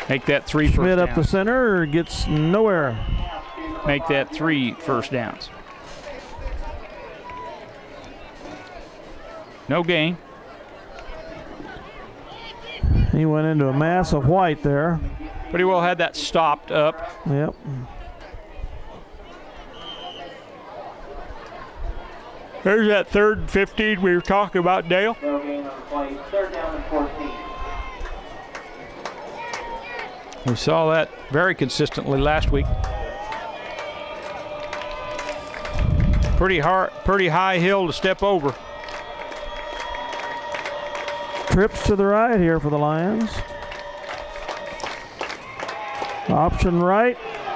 Make that 3 first Schmidt downs. up the center, gets nowhere. Make that 3 first downs. No gain. He went into a mass of white there. Pretty well had that stopped up. Yep. There's that 3rd and 15 we were talking about, Dale. No gain on the play, 3rd down and 14. We saw that very consistently last week. Pretty high hill to step over. Trips to the right here for the Lions. Option right.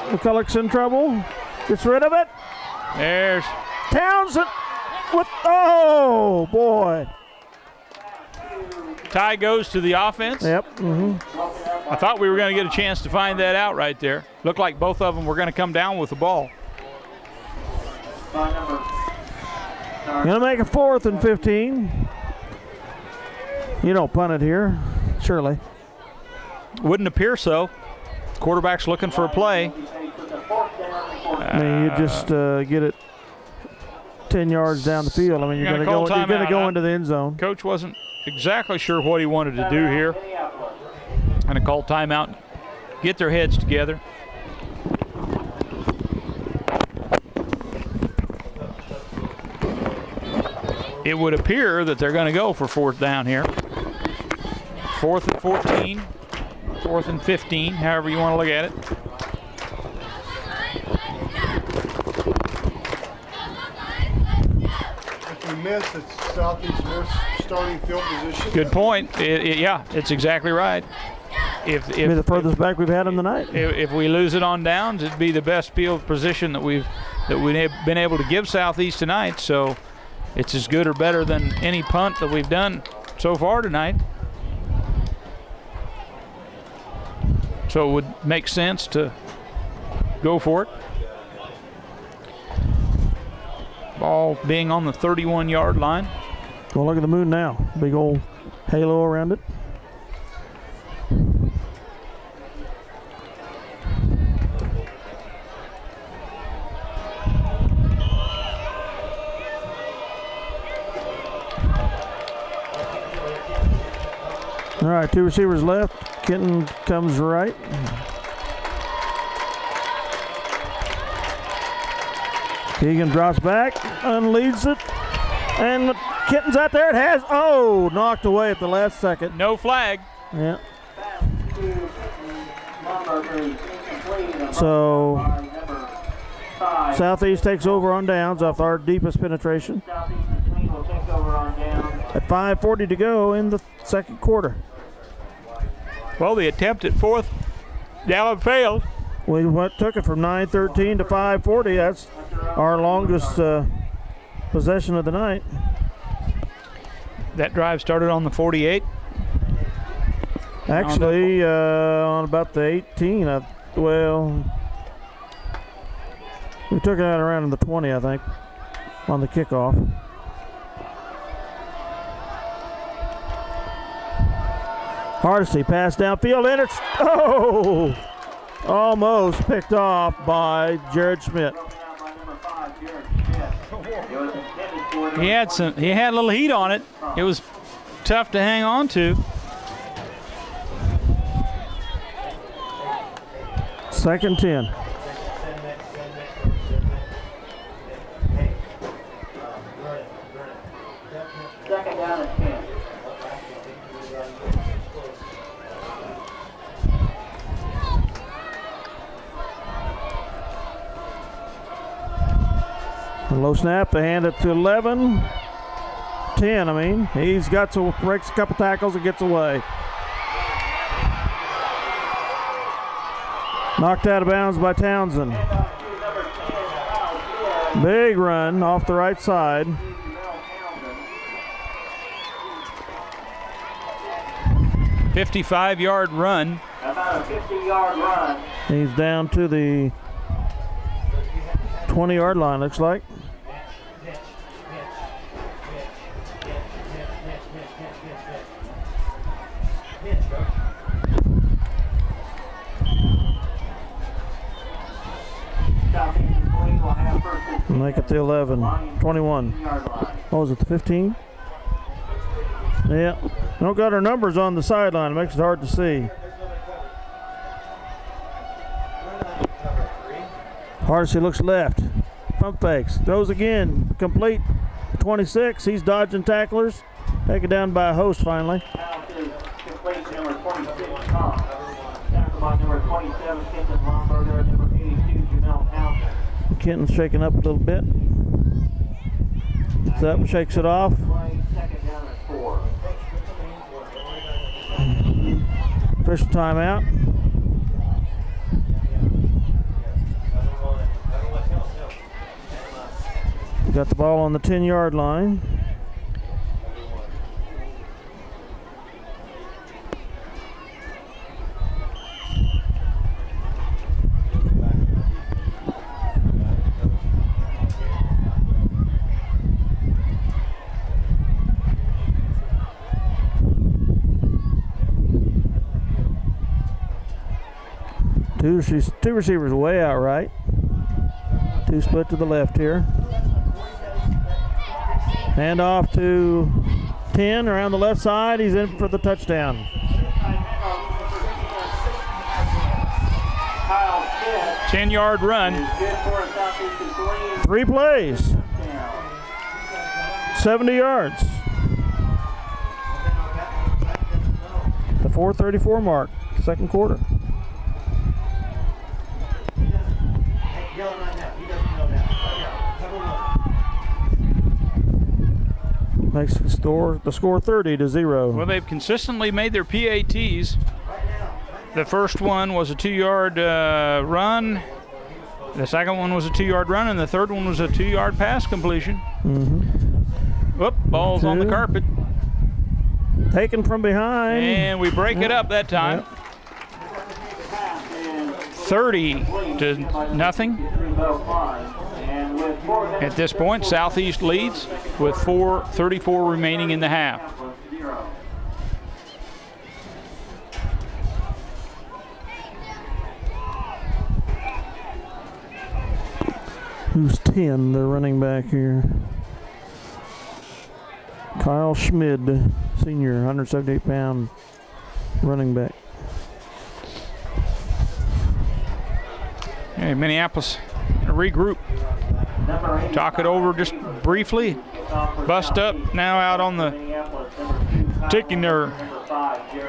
McCulloch's in trouble. Gets rid of it. There's Townsend with, oh boy. tie goes to the offense. Yep. Mm-hmm. I thought we were going to get a chance to find that out right there. Looked like both of them were going to come down with the ball. Gonna make a 4th and 15. You don't punt it here, surely. Wouldn't appear so. Quarterback's looking for a play. I mean, you just get it 10 yards down the field. I mean, you're gonna go into the end zone. Coach wasn't exactly sure what he wanted to do here. And a call timeout. Get their heads together. It would appear that they're going to go for 4th down here. 4th and 14, 4th and 15, however you want to look at it. If we miss, it's Southeast's worst starting field position. Good point. Yeah, it's exactly right. If Be the furthest back we've had him tonight. If we lose it on downs, it'd be the best field position that we've been able to give Southeast tonight. So it's as good or better than any punt that we've done so far tonight. So it would make sense to go for it. Ball being on the 31-yard line. Well, look at the moon now. Big old halo around it. All right, 2 receivers left. Kenton comes right. Keegan drops back, unleads it, and Kenton's out there. It has, knocked away at the last second. No flag. Yeah. So 25. Southeast takes over on downs off our deepest penetration. Southeast and Saline will take over on down. At 5:40 to go in the second quarter. Well, the attempt at fourth down failed. We took it from 9:13 to 5:40. That's our longest possession of the night. That drive started on the 48. Actually, on about the 18. Well, we took it out around in the 20, I think, on the kickoff. Hardesty pass downfield, and it's almost picked off by Jared Schmidt. He had a little heat on it. It was tough to hang on to. Second 10. Second down and 10. Low snap, they hand it to 11. 10, I mean. He's got to breaks a couple tackles and gets away. Knocked out of bounds by Townsend. Big run off the right side. A 55-yard run. About a 50-yard run. He's down to the 20-yard line, looks like. Make it the 11, 21. What was it, the 15? Yeah. Don't got our numbers on the sideline. It makes it hard to see. Hardesty looks left. Pump fakes. Throws again. Complete. 26. He's dodging tacklers. Taken down by a host finally. Now to complete number 26, Tom. Tackled by number 27, Kenton Lomberger, number 82, Jamel Townsend. Kenton's shaking up a little bit. Gets up, shakes it off. Second down and 4. Official timeout. We got the ball on the 10-yard line. Two receivers way out right. Two split to the left here. Hand off to 10 around the left side. He's in for the touchdown. 10-yard run. 3 plays. 70 yards. The 4:34 mark, second quarter. Makes the score 30-0. Well, they've consistently made their PATs. The first one was a 2-yard run. The second one was a 2-yard run, and the third one was a 2-yard pass completion. Whoop, ball's on the carpet. Taken from behind. And we break it up that time. 30-0. At this point, Southeast leads with 4:34 remaining in the half. Who's 10? The running back here. Kyle Schmid, senior, 178-pound running back. Hey, Minneapolis, regroup. Talk it over just briefly. Bust up now out on the, taking their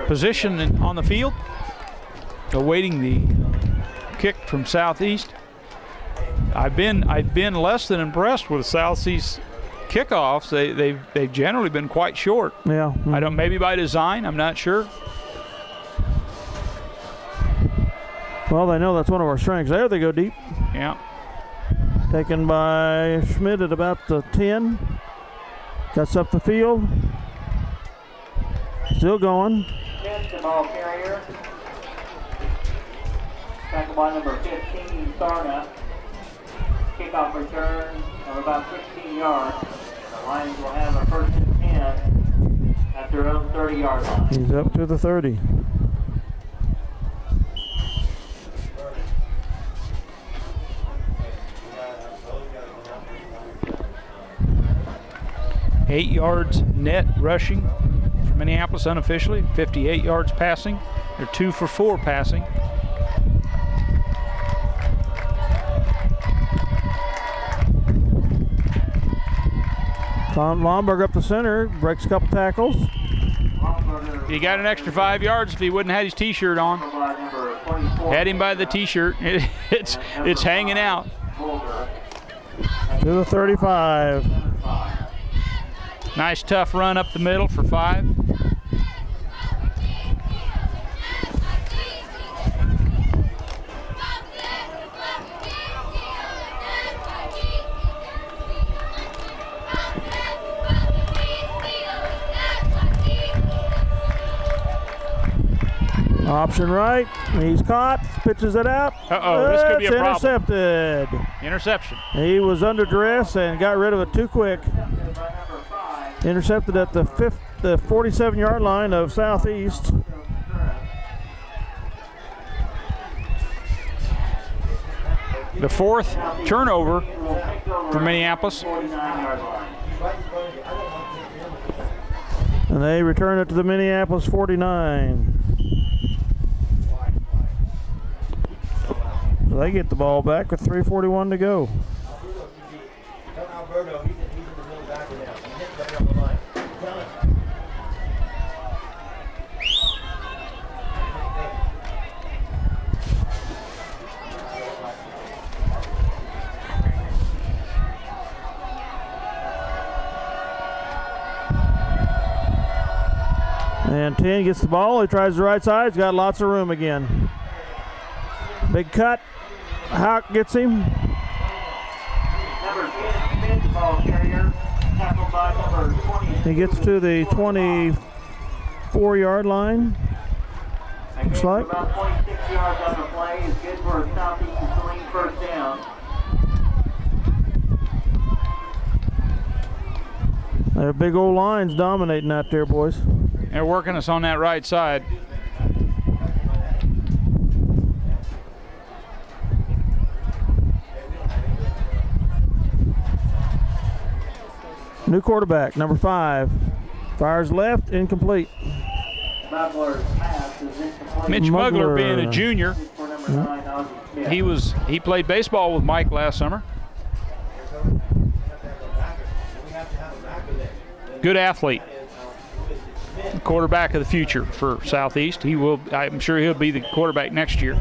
position on the field, awaiting the kick from Southeast. I've been less than impressed with Southeast kickoffs. They've generally been quite short. Yeah. I don't, maybe by design, I'm not sure. Well, they know that's one of our strengths. There they go deep. Yeah. Taken by Schmidt at about the 10. Cuts up the field. Still going. Smith, the ball carrier. Tackle by number 15, Sarna. Kickoff return of about 16 yards. The Lions will have a 1st and 10 at their own 30-yard line. He's up to the 30. Eight yards net rushing for Minneapolis unofficially, 58 yards passing. They're 2 for 4 passing. Lomberg up the center, breaks a couple tackles. He got an extra 5 yards if he wouldn't have had his T-shirt on. Had him by the T-shirt. It's hanging out. To the 35. Nice tough run up the middle for 5. Option right. He's caught. Pitches it out. Uh-oh, this could be a problem. Intercepted. Interception. He was under duress and got rid of it too quick. Intercepted at the 47-yard line of Southeast. The 4th turnover for Minneapolis. And they return it to the Minneapolis 49. So they get the ball back with 3:41 to go. And 10 gets the ball. He tries the right side. He's got lots of room again. Big cut. Houck gets him. Number 10, Smith, ball carrier. Tackled by number 20. He gets to the 24-yard line. Looks like. About 26 yards on the play is good for a Southeast Saline 1st down. Their big old lines dominating out there, boys. They're working us on that right side. New quarterback, number 5. Fires left, incomplete. Mugler's pass is incomplete. Mitch Mugler being a junior. For number 9, Ozzie Smith. He played baseball with Mike last summer. Good athlete. Quarterback of the future for Southeast. I'm sure he'll be the quarterback next year.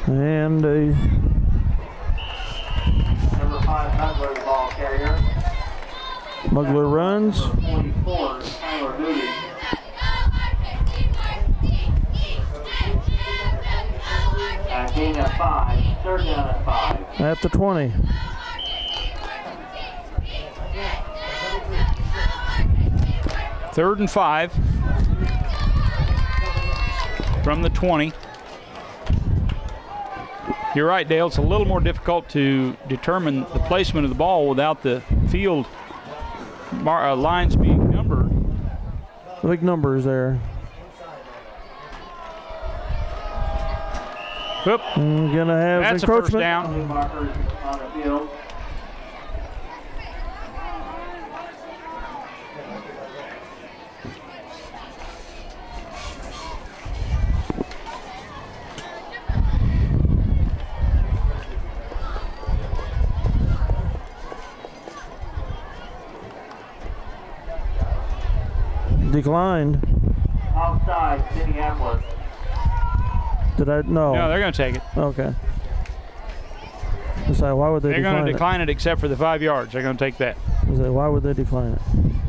And number 5, Mugler, ball carrier. Mugler runs. 44, Tyler Moody. Gain of 5, 3rd down at 5. At the 20. Third and 5 from the 20. You're right, Dale. It's a little more difficult to determine the placement of the ball without the field lines being numbered. The big numbers there. Whoop. Gonna have That's a encroachment. first down. Markers on the field. Declined. Offside, Minneapolis. Did I? No. No, they're going to take it. Okay. So why would they They're decline going to it? decline it except for the 5 yards. They're going to take that. So why would they decline it?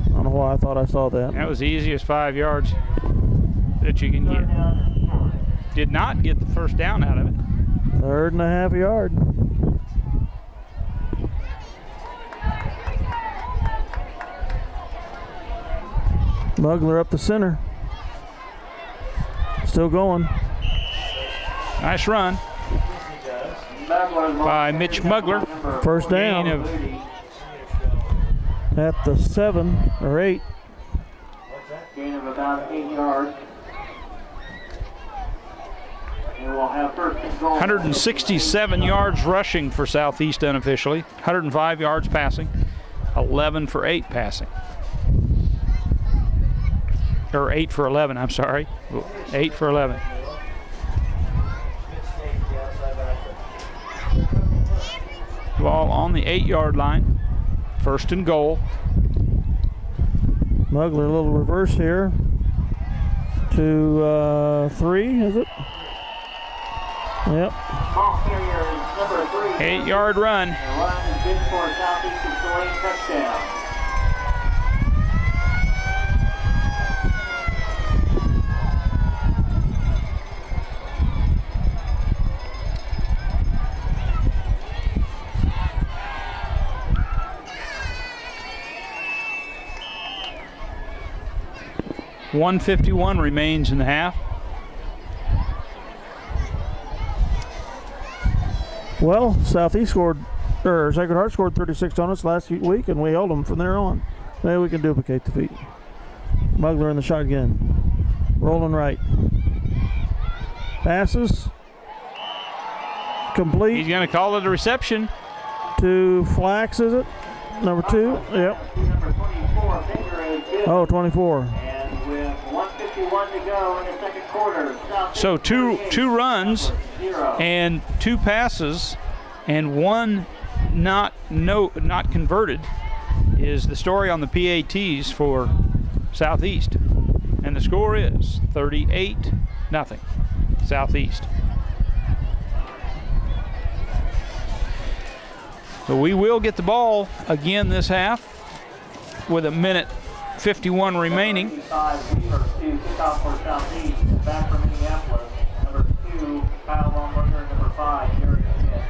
I don't know why I thought I saw that. That was the easiest 5 yards that you can get. Did not get the first down out of it. 3rd and a half yard. Mugler up the center. Still going. Nice run by Mitch Mugler. First down. Gain of at the 7 or 8. Gain of about 8 yards. And we'll have first and goal. 167 yards rushing for Southeast unofficially. 105 yards passing. 11 for 8 passing. Or 8 for 11, I'm sorry. 8 for 11. Ball on the 8-yard line. First and goal. Mugler, a little reverse here. To 3, is it? Yep. Ball carrier is number 3. 8-yard run. The run is good for a Southeastern Saline touchdown. .151 remains in the half. Well, Southeast scored, or Sacred Heart scored 36 on us last week, and we held them from there on. Maybe we can duplicate the feat. Mugler in the shotgun. Rolling right. Passes. Complete. He's going to call it a reception. To Flax, is it? Number 2? Yep. Number 24, Finger is good. Oh, 24. And with 1:51 to go in the second quarter. So two runs and 2 passes and 1 not converted is the story on the PATs for Southeast. And the score is 38-0 Southeast. So we will get the ball again this half with 1:51 remaining. 55 Weaver to kick off for Southeast. Back from Minneapolis. Number 2, Kyle Lomberger. Number 5, Jerry Smith.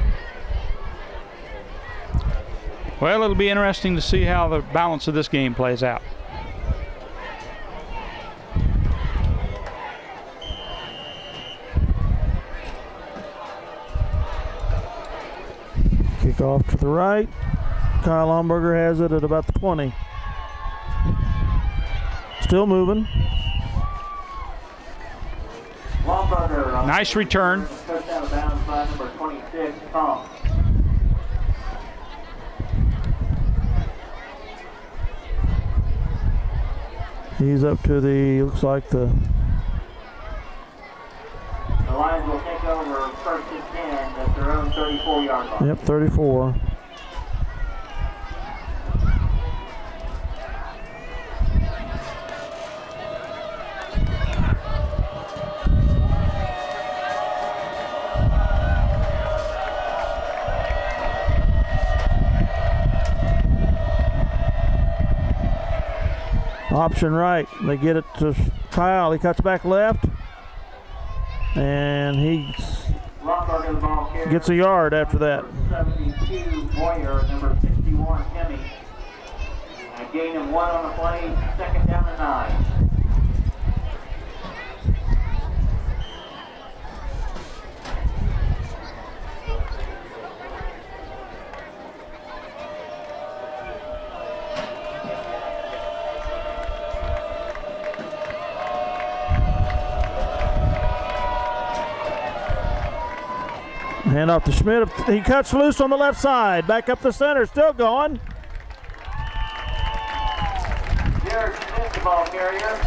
Well, it'll be interesting to see how the balance of this game plays out. Kick off to the right. Kyle Lomberger has it at about the 20. Still moving. Nice return. Touched out of bounds by number 26, Tom. He's up to the, looks like the Lions will take over first and 10 at their own 34-yard line. Yep, 34. Option right. They get it to Kyle. He cuts back left. And he gets a yard after that. 72, Boyer, number 61, Hemi. A gain of 1 on the play, second down and 9. Hand off to Schmidt. He cuts loose on the left side. Back up the center. Still going. Jared Smith, the ball carrier.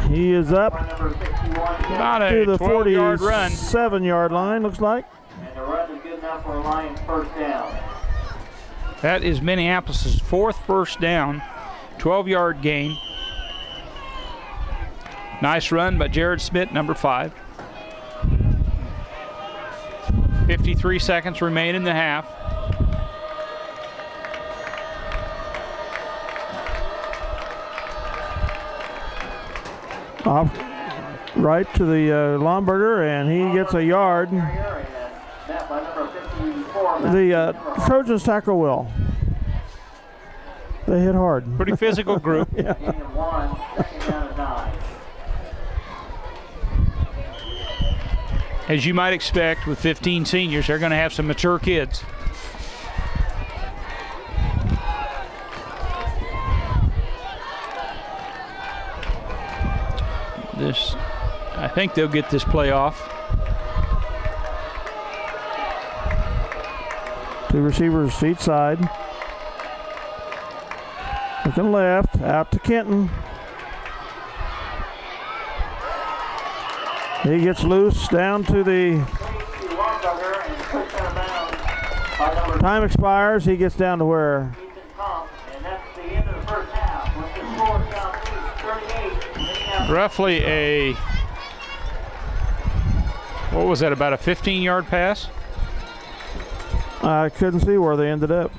He is up About to a the 12-yard run. 47-yard line, looks like. And the run is good enough for a Lions first down. That is Minneapolis' 4th first down 12-yard gain. Nice run by Jared Smith, number 5. 53 seconds remain in the half. Off right to the Lomberger, and he gets a yard. The Trojans tackle well. They hit hard. Pretty physical group. Yeah. As you might expect with 15 seniors, they're going to have some mature kids. I think they'll get this play off. 2 receivers feet side. Looking left, out to Kenton. He gets loose down to the time expires. He gets down to where? Roughly a, what was that, about a 15-yard pass? I couldn't see where they ended up.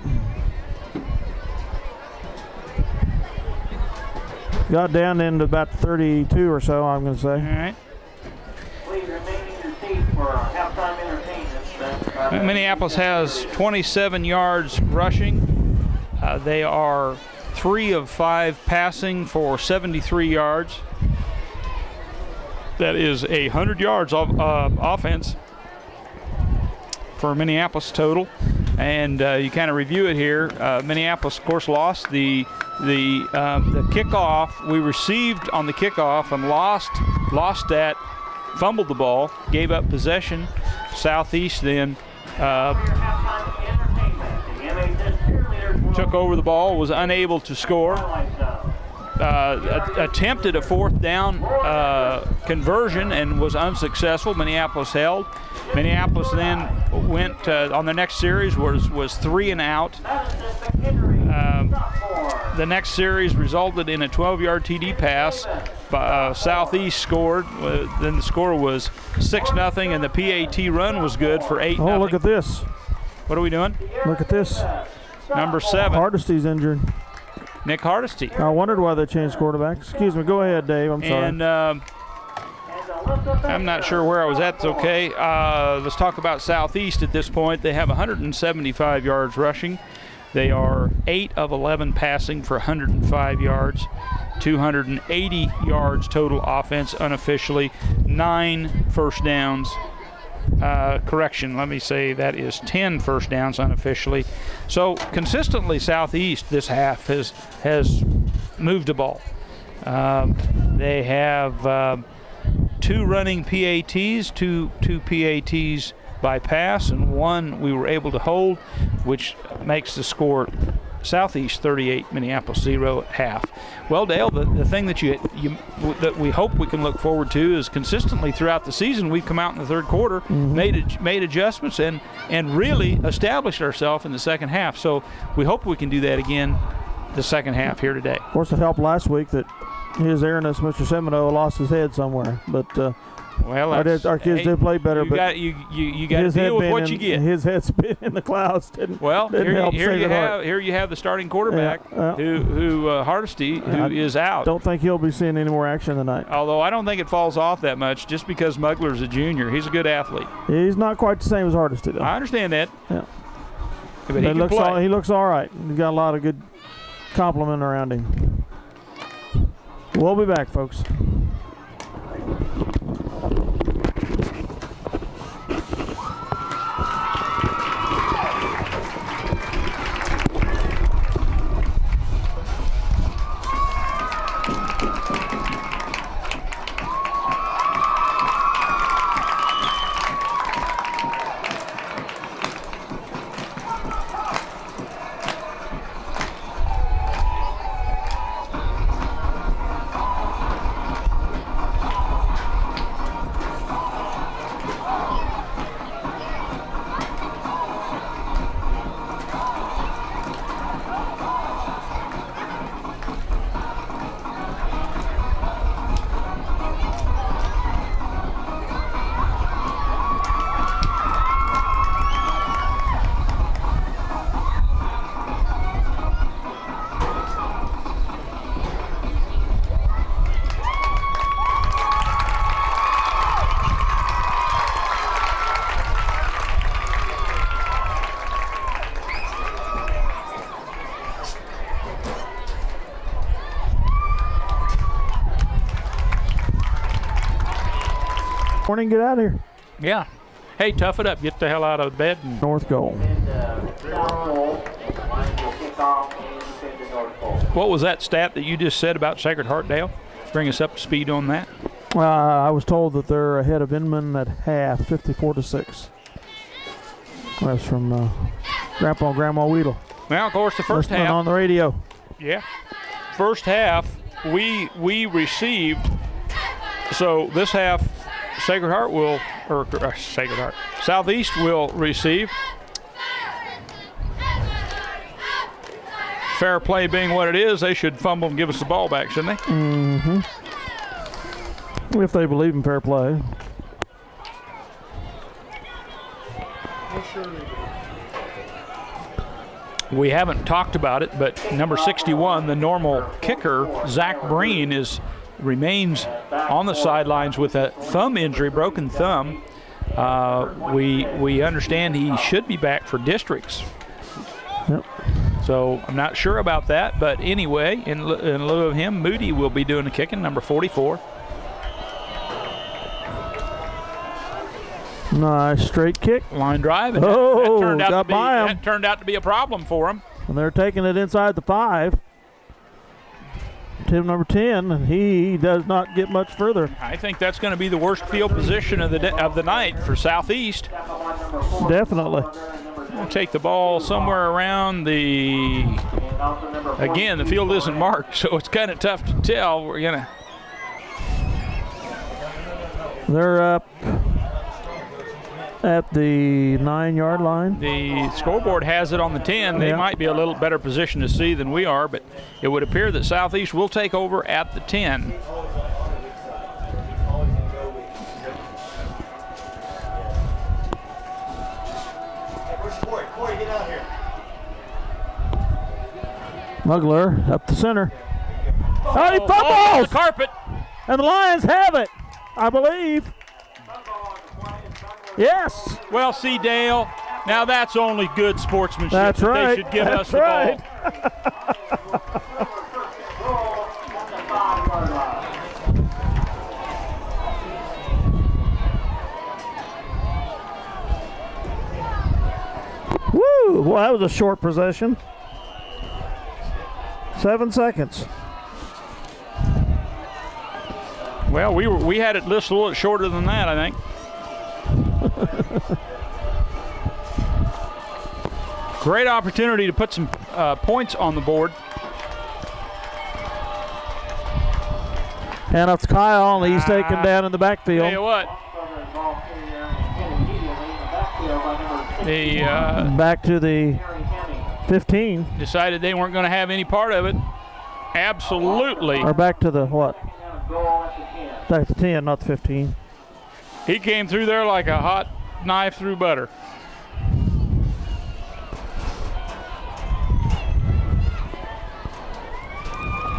Got down into about 32 or so, I'm going to say. All right. Please remain in your seats for halftime entertainment. Minneapolis has 27 yards rushing. They are 3 of 5 passing for 73 yards. That is 100 yards of offense for Minneapolis total. And you kind of review it here. Minneapolis, of course, lost the kickoff. We received on the kickoff and lost that, fumbled the ball, gave up possession. Southeast then took over the ball, was unable to score. Attempted a 4th down conversion and was unsuccessful. Minneapolis held. Minneapolis then went on the next series was 3 and out. The next series resulted in a 12-yard TD pass. Southeast scored. Then the score was 6-0, and the PAT run was good for 8-0. Oh, look at this. What are we doing? Look at this. Number 7. Hardesty's injured. Nick Hardesty. I wondered why they changed quarterbacks. Excuse me. Go ahead, Dave. I'm sorry. And I'm not sure where I was at. It's okay. Let's talk about Southeast at this point. They have 175 yards rushing. They are 8 of 11 passing for 105 yards. 280 yards total offense unofficially. 9 first downs. Correction, let me say that is 10 first downs unofficially. So consistently Southeast this half has moved the ball. They have 2 running PATs, two PATs by pass, and 1 we were able to hold, which makes the score Southeast 38, Minneapolis 0 at half. Well, Dale, the thing that that we hope we can look forward to is consistently throughout the season we've come out in the third quarter, made adjustments, and really established ourselves in the second half. So we hope we can do that again the second half here today. Of course, it helped last week that his airness, Mr. Semino, lost his head somewhere. But well, our kids did play better. You got to deal with what you get. His head's been in the clouds. Here you have the starting quarterback, who Hardesty, who is out. Don't think he'll be seeing any more action tonight. Although I don't think it falls off that much, just because Mugler's a junior. He's a good athlete. He's not quite the same as Hardesty, though. I understand that. Yeah. But he looks all right. He's got a lot of good compliment around him. We'll be back, folks. Morning, get out of here. Yeah. Hey, tough it up. Get the hell out of bed. And North goal. what was that stat that you just said about Sacred Heart, Dale? Bring us up to speed on that. I was told that they're ahead of Inman at half, 54-6. That's from Grandpa and Grandma Weedle. Well, of course, the first Listening half. on the radio. Yeah. First half, we received. So this half, Sacred Heart will, or Sacred Heart, Southeast will receive. Fair play being what it is, they should fumble and give us the ball back, shouldn't they? Mm-hmm. If they believe in fair play. We haven't talked about it, but number 61, the normal kicker, Zach Breen, remains on the sidelines with a thumb injury, broken thumb. We understand he should be back for districts. Yep. So I'm not sure about that, but anyway, in lieu of him, Moody will be doing the kicking, number 44. Nice straight kick. Line drive, and Oh, that turned out to be a problem for him. And they're taking it inside the 5. Tim number 10, and he does not get much further. I think that's going to be the worst field position of the night for Southeast. Definitely. We'll take the ball somewhere around the. Again, the field isn't marked, so it's kind of tough to tell. They're up at the 9-yard line. The scoreboard has it on the 10. They might be a little better position to see than we are, but it would appear that Southeast will take over at the 10. Corey, get out here. Mugler up the center. Oh, he Ball fumbles! on the carpet. And the Lions have it, I believe. Yes. Well, see, Dale, now that's only good sportsmanship. That's right. They should give That's us the right. Woo! Well, that was a short possession. 7 seconds. Well, we had it listed a little shorter than that, I think. Great opportunity to put some points on the board. And it's Kyle, and he's taken down in the backfield. Tell you what. Back to the 15. Decided they weren't going to have any part of it. Absolutely. Or back to the what? Back to 10, not the 15. He came through there like a hot knife through butter.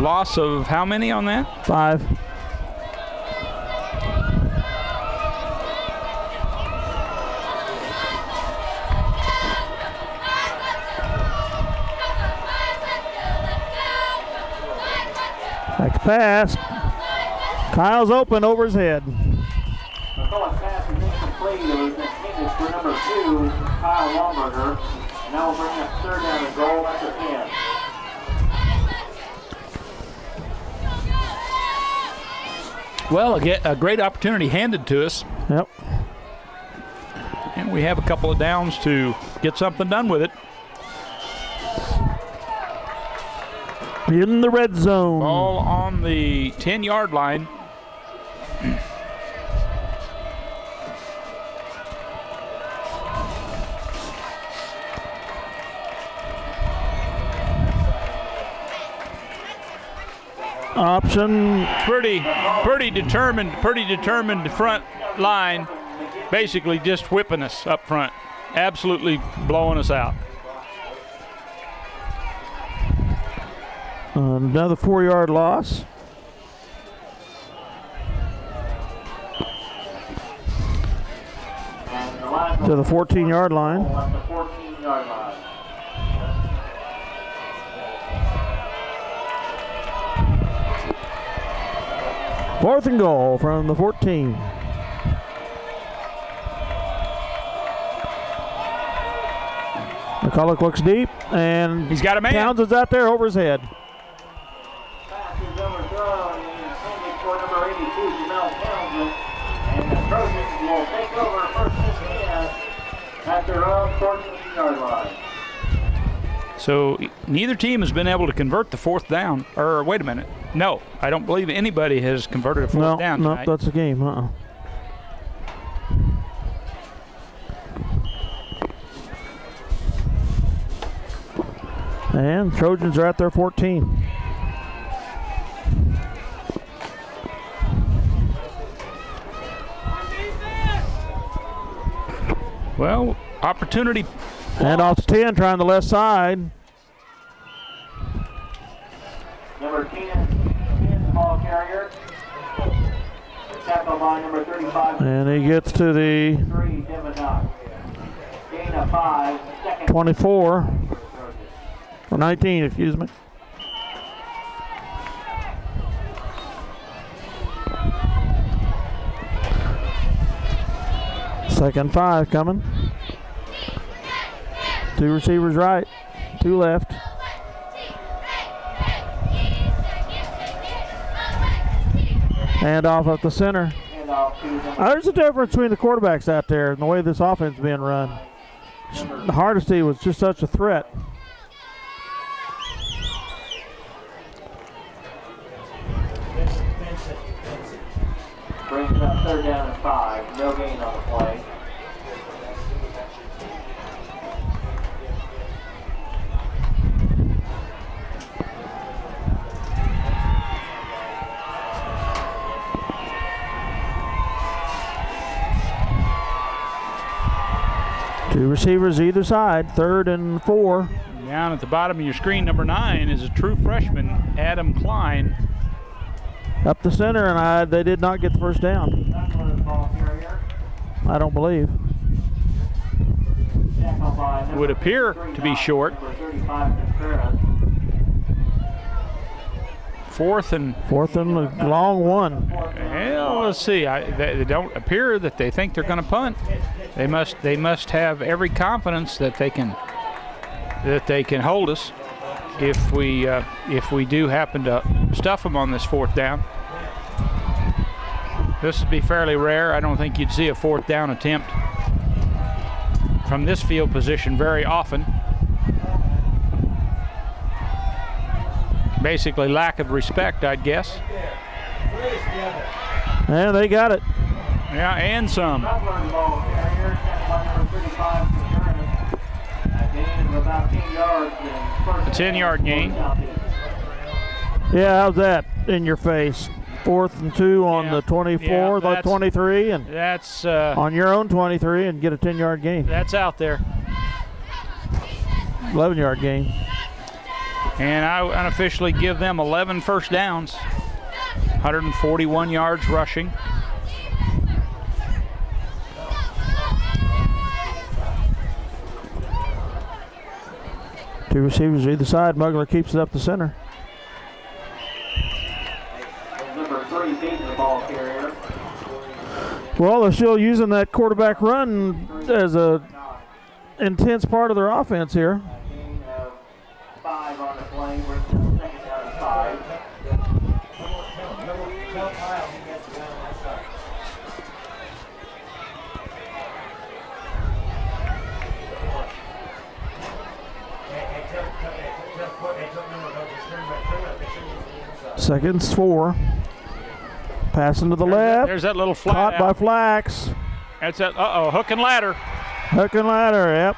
Loss of how many on that? 5. Back to pass. Kyle's open over his head. The throwing pass is incomplete. It was intended for number 2, Kyle Wallberger. And that will bring us third down and goal at the 10. Well, a great opportunity handed to us. Yep. And we have a couple of downs to get something done with it. In the red zone. Ball on the 10-yard line. Option. Pretty determined front line, basically just whipping us up front, absolutely blowing us out. Another 4-yard loss. To the 14-yard line. At the 14-yard line. Fourth and goal from the 14. McCulloch looks deep, and he's got a man. Townsend's out there over his head. Pass is overthrown and intended for number 82, Jamel Townsend. And the Trojans will take over first and 10 at their own 14-yard line. So neither team has been able to convert the fourth down. Or wait a minute. No, I don't believe anybody has converted a fourth down tonight. No, that's a game. And Trojans are at their 14. Well, opportunity. And off to 10, trying the left side. Number 10, ball carrier. Tackle by number 35. And he gets to the 3, Devin Knox. Gain of 5, second. 24. Or 19, excuse me. Second 5 coming. 2 receivers right, 2 left. Hand off at the center. There's a difference between the quarterbacks out there and the way this offense is being run. Hardesty was just such a threat. Brings up 3rd down and 5. No gain on the play. Two receivers either side, 3rd and 4. Down at the bottom of your screen, number 9 is a true freshman, Adam Klein. Up the center, and they did not get the first down. I don't believe. Would appear to be short. 4th and a long one. Well, let's see. They don't appear that they think they're going to punt. They must have every confidence that they can hold us if we do happen to stuff them on this 4th down. This would be fairly rare. I don't think you'd see a 4th down attempt from this field position very often. Basically lack of respect, I'd guess. And they got it. Yeah, and some. A 10-yard gain. Yeah, how's that in your face? 4th and 2 on the 24, the 23, and that's on your own 23, and get a 10-yard gain. That's out there. 11-yard gain. And I unofficially give them 11 first downs, 141 yards rushing. Two receivers either side. Mugler keeps it up the center. Number 3 beating the ball carrier. Well, they're still using that quarterback run as a intense part of their offense here. Gain of 5 on the play. We're 2nd down and 5. Seconds 4. Passing to the left. There's that little flat caught out. by Flax. That's that. Hook and ladder. Hook and ladder, yep.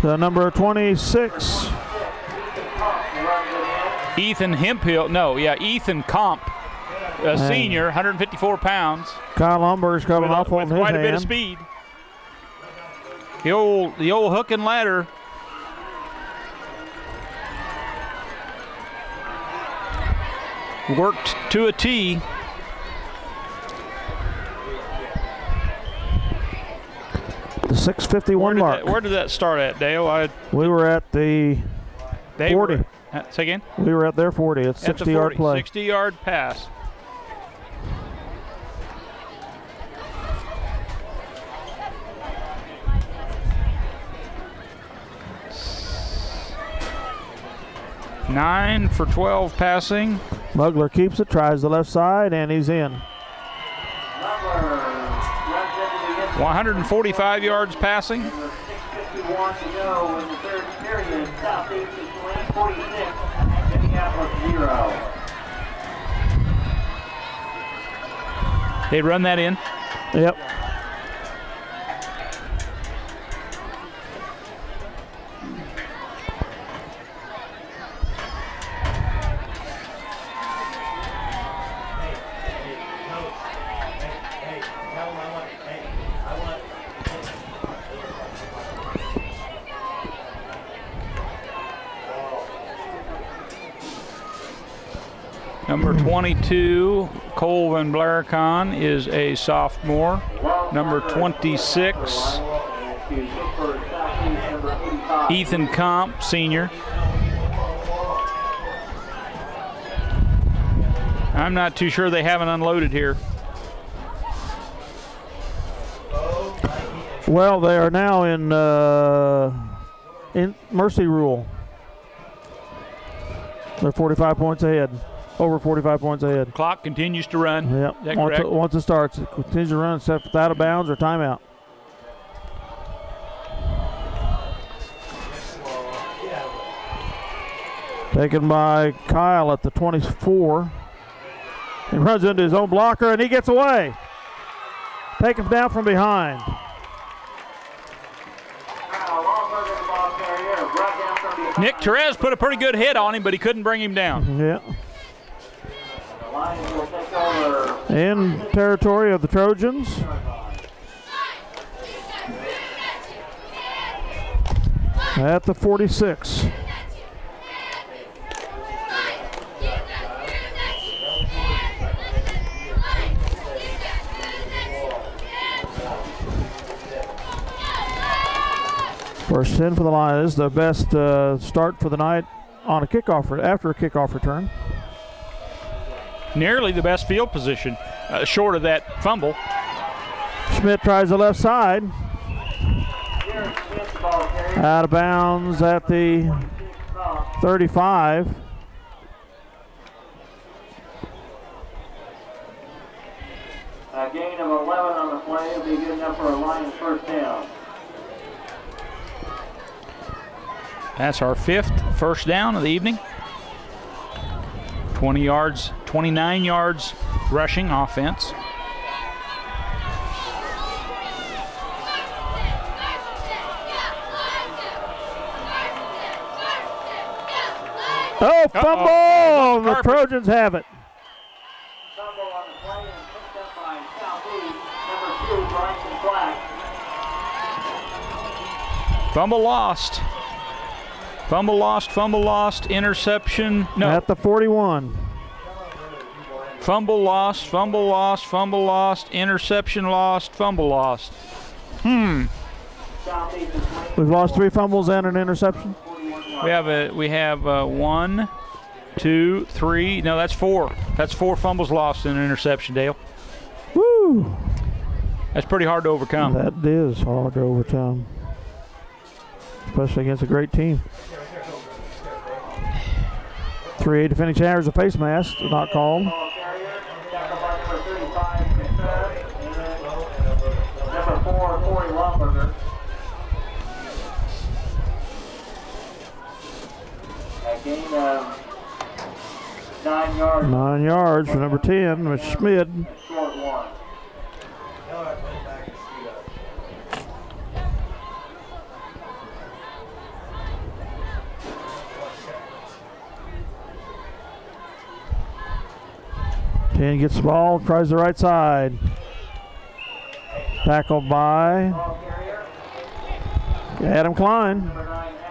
The number 26. Ethan Hemphill. No, yeah, Ethan Comp, a senior, 154 pounds. Kyle Lumber's coming off with holding his quite a bit of hand. speed. The old hook and ladder. Worked to a T. The 6:51 mark. Where did that start at, Dale? We were at the 40. Say again? We were at their 40. It's a 60-yard play. 60-yard pass. 9 for 12 passing. Mugler keeps it, tries the left side, and he's in. 145 yards passing. 6:51 to go in the third period. Southeast is Saline 46, Minneapolis 0. They run that in. Yep. Number 22, Colvin Blaricon, is a sophomore. Number 26, Ethan Comp, senior. I'm not too sure they haven't unloaded here. Well, they are now in mercy rule. They're 45 points ahead. Over 45 points ahead. Clock continues to run. Yep. Is that correct? Once it starts, it continues to run except with out of bounds or timeout. Taken by Kyle at the 24. He runs into his own blocker and he gets away. Taken down from behind. Nick Therese put a pretty good hit on him, but he couldn't bring him down. Yeah. In territory of the Trojans. At the 46. First 10 for the line. This is the best start for the night on a kickoff after a kickoff return. Nearly the best field position, short of that fumble. Schmidt tries the left side. Out of bounds at the 35. A gain of 11 on the play will be good enough for a Lions first down. That's our 5th first down of the evening. 20 yards, 29 yards rushing offense. Oh, fumble! The Trojans have it. Fumble on the play and picked up by Southeast, number 2, Bryson Black. Fumble lost. Fumble lost, fumble lost, interception. No. At the 41. Fumble lost, fumble lost, fumble lost, interception lost, fumble lost. We've lost 3 fumbles and an interception. We have 1, 2, 3. No, that's 4. That's 4 fumbles lost and an interception, Dale. Woo! That's pretty hard to overcome. That is hard to overcome, especially against a great team. 3 defending challengers, a face mask, not called. Number 4, Corey Lumberger. A gain of 9 yards. 9 yards for number 10, with Schmidt. Short one. 10 gets the ball, tries the right side. Tackled by Adam Klein.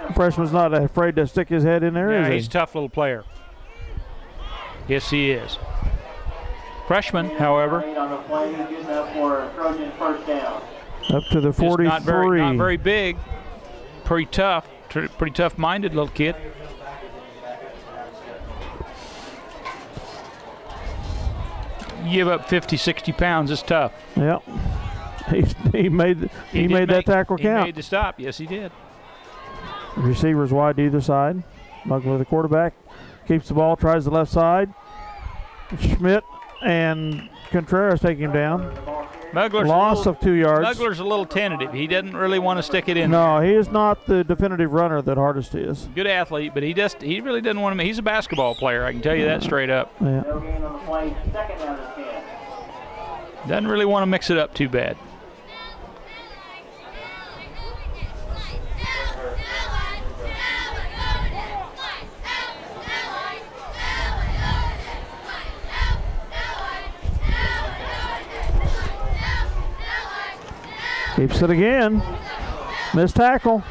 The freshman's not afraid to stick his head in there, Yeah, is he's he? a tough little player. Yes, he is. Freshman, however. On the play, good enough for a Trojan first down. Up to the 43. Not very big. Pretty tough. Pretty tough-minded little kid. You give up 50, 60 pounds, it's tough. Yep. He made that tackle count. He made the stop. Yes, he did. Receivers wide to either side. Mugler, the quarterback, keeps the ball, tries the left side. Schmidt and Contreras take him down. Mugler's Loss of 2 yards. Mugler's a little tentative. He doesn't really want to stick it in. No, he is not the definitive runner that Hardest is. Good athlete, but he really doesn't want to. He's a basketball player. I can tell you that straight up. Yeah. No gain on the play, second down and 10. Doesn't really want to mix it up too bad. Keeps it again. Missed tackle.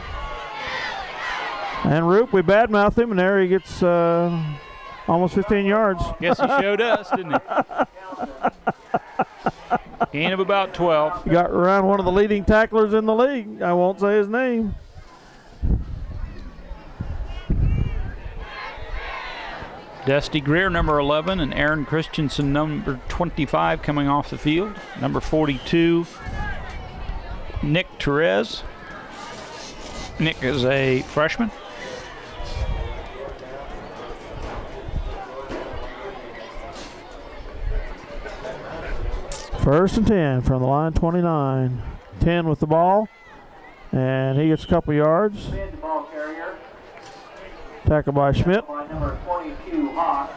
And Roop, we badmouthed him, and there he gets almost 15 yards. Guess he showed us, didn't he? Gain of about 12. Got around one of the leading tacklers in the league. I won't say his name. Dusty Greer, number 11, and Aaron Christensen, number 25, coming off the field. Number 42, Nick Therese. Nick is a freshman. First and 10 from the line, 29. 10 with the ball, and he gets a couple yards. Mid ball carrier. Tackle by Schmidt. By number 22, Hawk.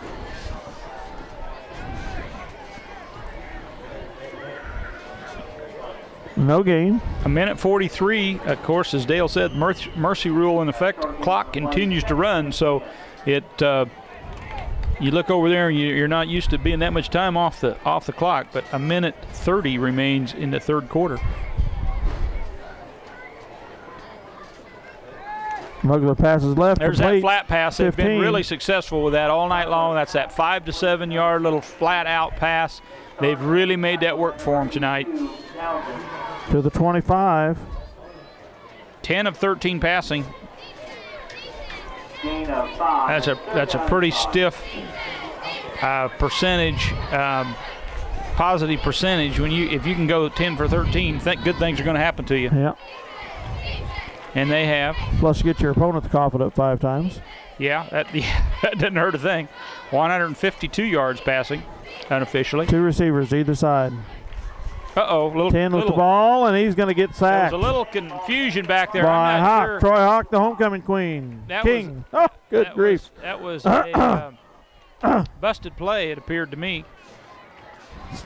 No gain. A minute 43, of course, as Dale said, mercy rule in effect. Clock continues to run, so it. You look over there, and you're not used to being that much time off the clock, but a minute 30 remains in the third quarter. Mugler passes left. There's complete. that flat pass. They've 15. been really successful with that all night long. That's that 5 to 7 yard little flat out pass. They've really made that work for them tonight. To the 25. 10 of 13 passing. Gain of 5. That's a pretty stiff percentage, positive percentage. If you can go 10 for 13, good things are going to happen to you. Yeah. And they have. Plus, you get your opponent to cough it up 5 times. Yeah, that doesn't hurt a thing. 152 yards passing, unofficially. 2 receivers either side. Uh-oh. 10 with the ball, and he's going to get sacked. There's a little confusion back there. By I'm not Hawk. sure. Troy Hawk, the homecoming queen. King. Oh, good grief. That was a busted play, it appeared to me.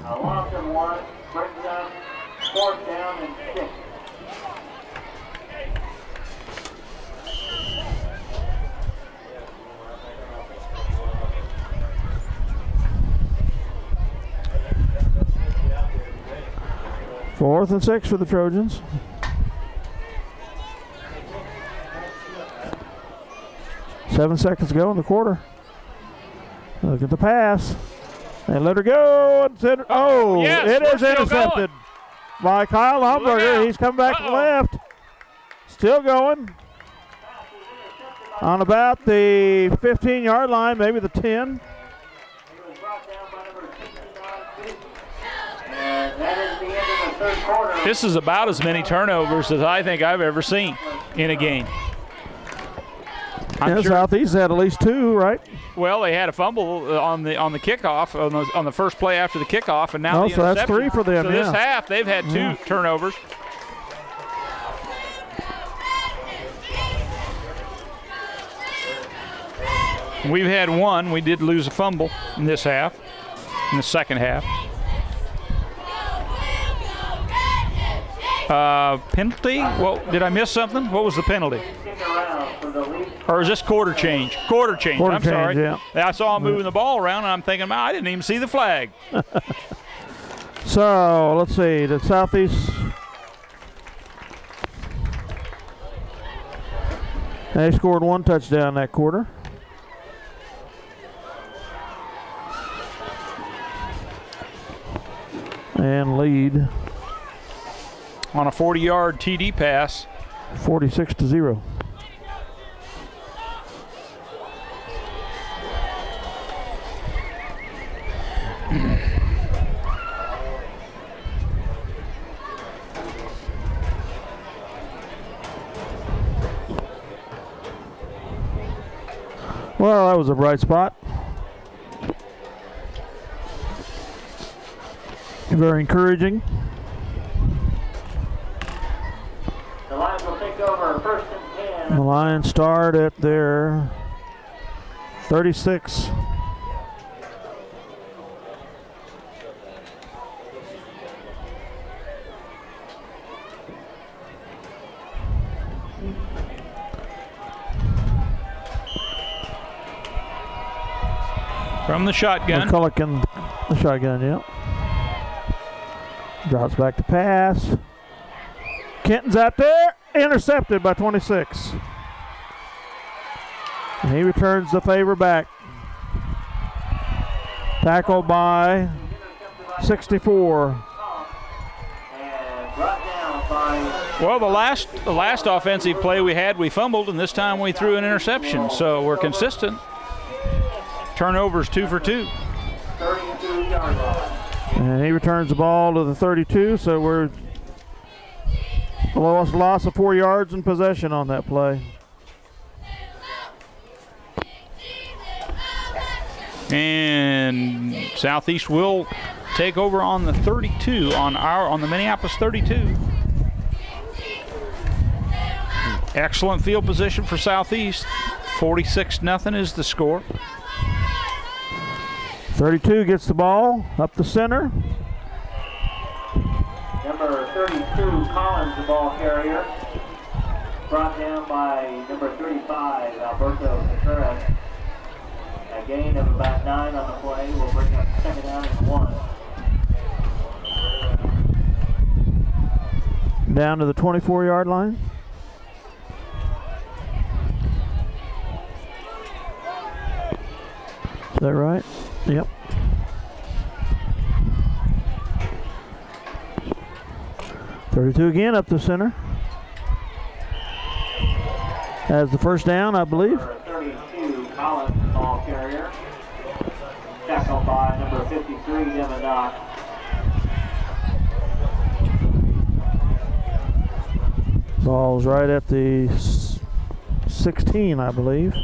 A loss of 1 brings up 4th down and 6. Fourth and 6 for the Trojans. Seven seconds to go in the quarter. Look at the pass. And let her go. Oh, yes, it is still intercepted by Kyle Umberger. He's come back to the left. Still going. On about the 15-yard line, maybe the 10. This is about as many turnovers as I think I've ever seen in a game. Yeah, sure. Southeast had at least 2, right? Well, they had a fumble on the kickoff on the first play after the kickoff, and now the so interception. that's 3 for them. So this half they've had 2 turnovers. We've had 1. We did lose a fumble in this half, in the second half. Penalty? Well, did I miss something? What was the penalty? Or is this quarter change? Quarter change. I'm sorry. Yeah. I saw him moving the ball around, and I'm thinking, I didn't even see the flag. So let's see. The Southeast. They scored 1 touchdown that quarter. And lead on a 40-yard TD pass. 46-0. Well, that was a bright spot. Very encouraging. The Lions will take over 1st and 10. The Lions start at their 36. From the shotgun. McCulloch, the shotgun, yeah. Drops back to pass. Kenton's out there. Intercepted by 26. And he returns the favor back. Tackled by 64. And brought down by Well, the last offensive play we had, we fumbled, and this time we threw an interception. So we're consistent. Turnovers 2 for 2. 32-yard line. And he returns the ball to the 32, so we're loss of 4 yards in possession on that play. And Southeast will take over on the 32, on the Minneapolis 32. Excellent field position for Southeast. 46-0 is the score. 32 gets the ball up the center. Number 32, Collins, the ball carrier. Brought down by number 35, Alberto Contreras. A gain of about 9 on the play. Will bring up 2nd down and 1. Down to the 24-yard line. Is that right? Yep. .32 again up the center. Has the first down, I believe. Number 32, Collins, ball carrier. Tackled by number 53, Devin Knox. Ball's right at the 16, I believe.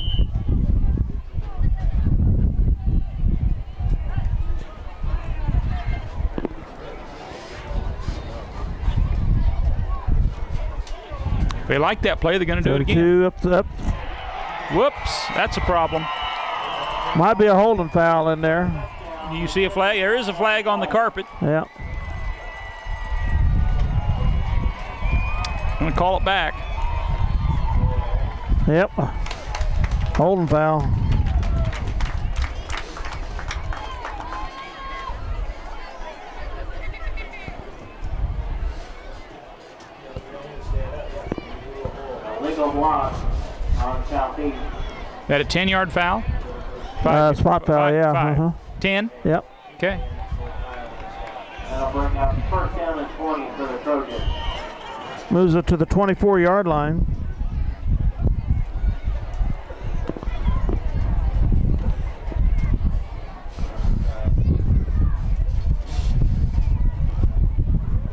If they like that play, they're going to do it again. 32 up. Whoops, that's a problem. Might be a holding foul in there. Do you see a flag? There is a flag on the carpet. Yeah. I'm going to call it back. Yep. Holding foul. Legal block on Southeast. That a 10-yard foul? Spot foul, yeah. 5. 10? Yep. Okay. That'll bring up 1st down and 20 for the Trojans. Moves it to the 24-yard line.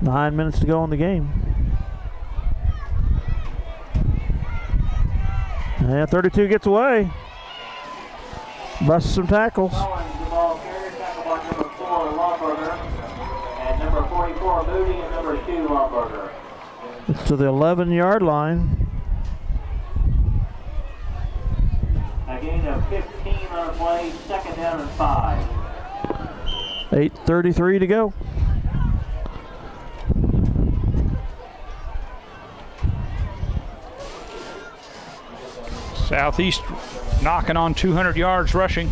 Nine minutes to go in the game. Yeah, 32 gets away. Busts some tackles. Collins, the ball carrier, tackled by number 4, Lomberger. And number 44, Moody, and number 2, Lomberger. It's to the 11-yard line. A gain of 15 on the play, 2nd down and 5. 8:33 to go. Southeast knocking on 200 yards rushing.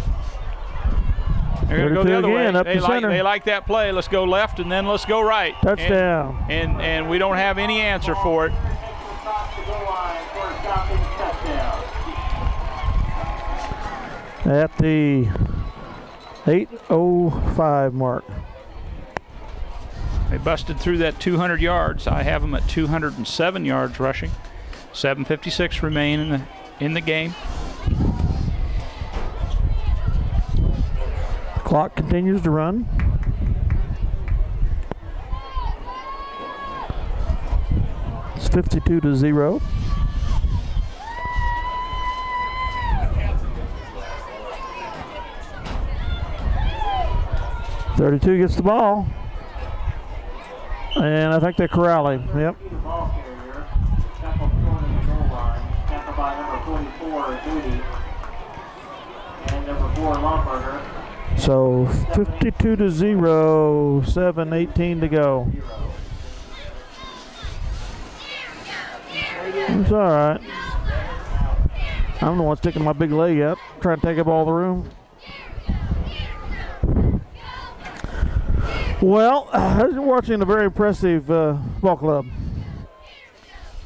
They're going to go the other way. Up the center. They like that play. Let's go left and then let's go right. Touchdown. And we don't have any answer for it. Across the goal line for a Southeast touchdown. At the 8:05 mark. They busted through that 200 yards. I have them at 207 yards rushing. 7:56 remain in the game. The clock continues to run. It's 52-0. 32 gets the ball. And I think they corral him. Yep. The ball carrier, tackled short of the goal line, tackled by number 44, Moody, and number 4, Lumberger. So 52-0, 7:18 to go. It's all right. I'm the one sticking my big leg out, trying to take up all the room. Well, I'm watching a very impressive ball club.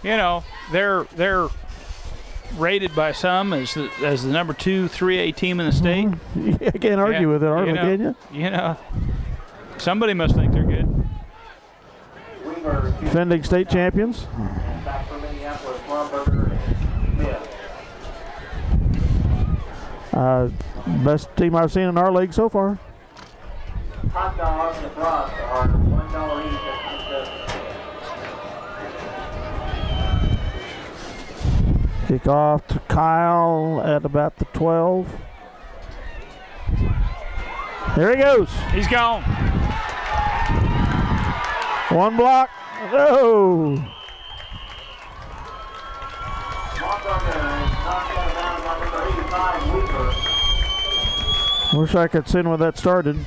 You know, they're rated by some as the number 2 3A team in the state. I can't argue with it, hardly, can you? You know, somebody must think they're good. Defending state champions. And back for Minneapolis, Lumberger and Smith. Best team I've seen in our league so far. Hot dogs and brats are $1 each at the Kick off to Kyle at about the 12. There he goes. He's gone. One block. Oh. Wish I could send when that started.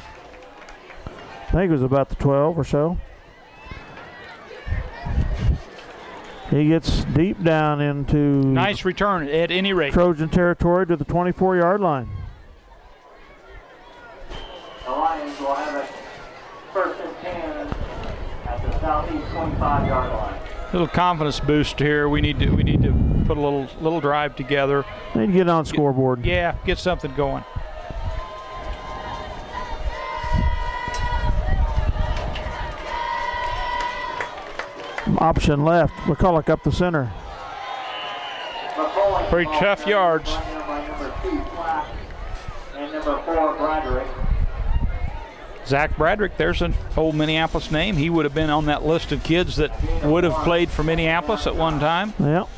I think it was about the 12 or so. He gets deep down into Nice return at any rate. Trojan territory to the 24-yard line. The Lions will have it first and 10 at the southeast 25-yard line. Little confidence boost here. We need to put a little drive together. Need to get on scoreboard. Yeah, get something going. Option left. McCulloch up the center. Pretty tough yards. By number 2, Flack, and number 4, Bradrick. Zach Bradrick, there's an old Minneapolis name. He would have been on that list of kids that would have played for Minneapolis at one time. Yep.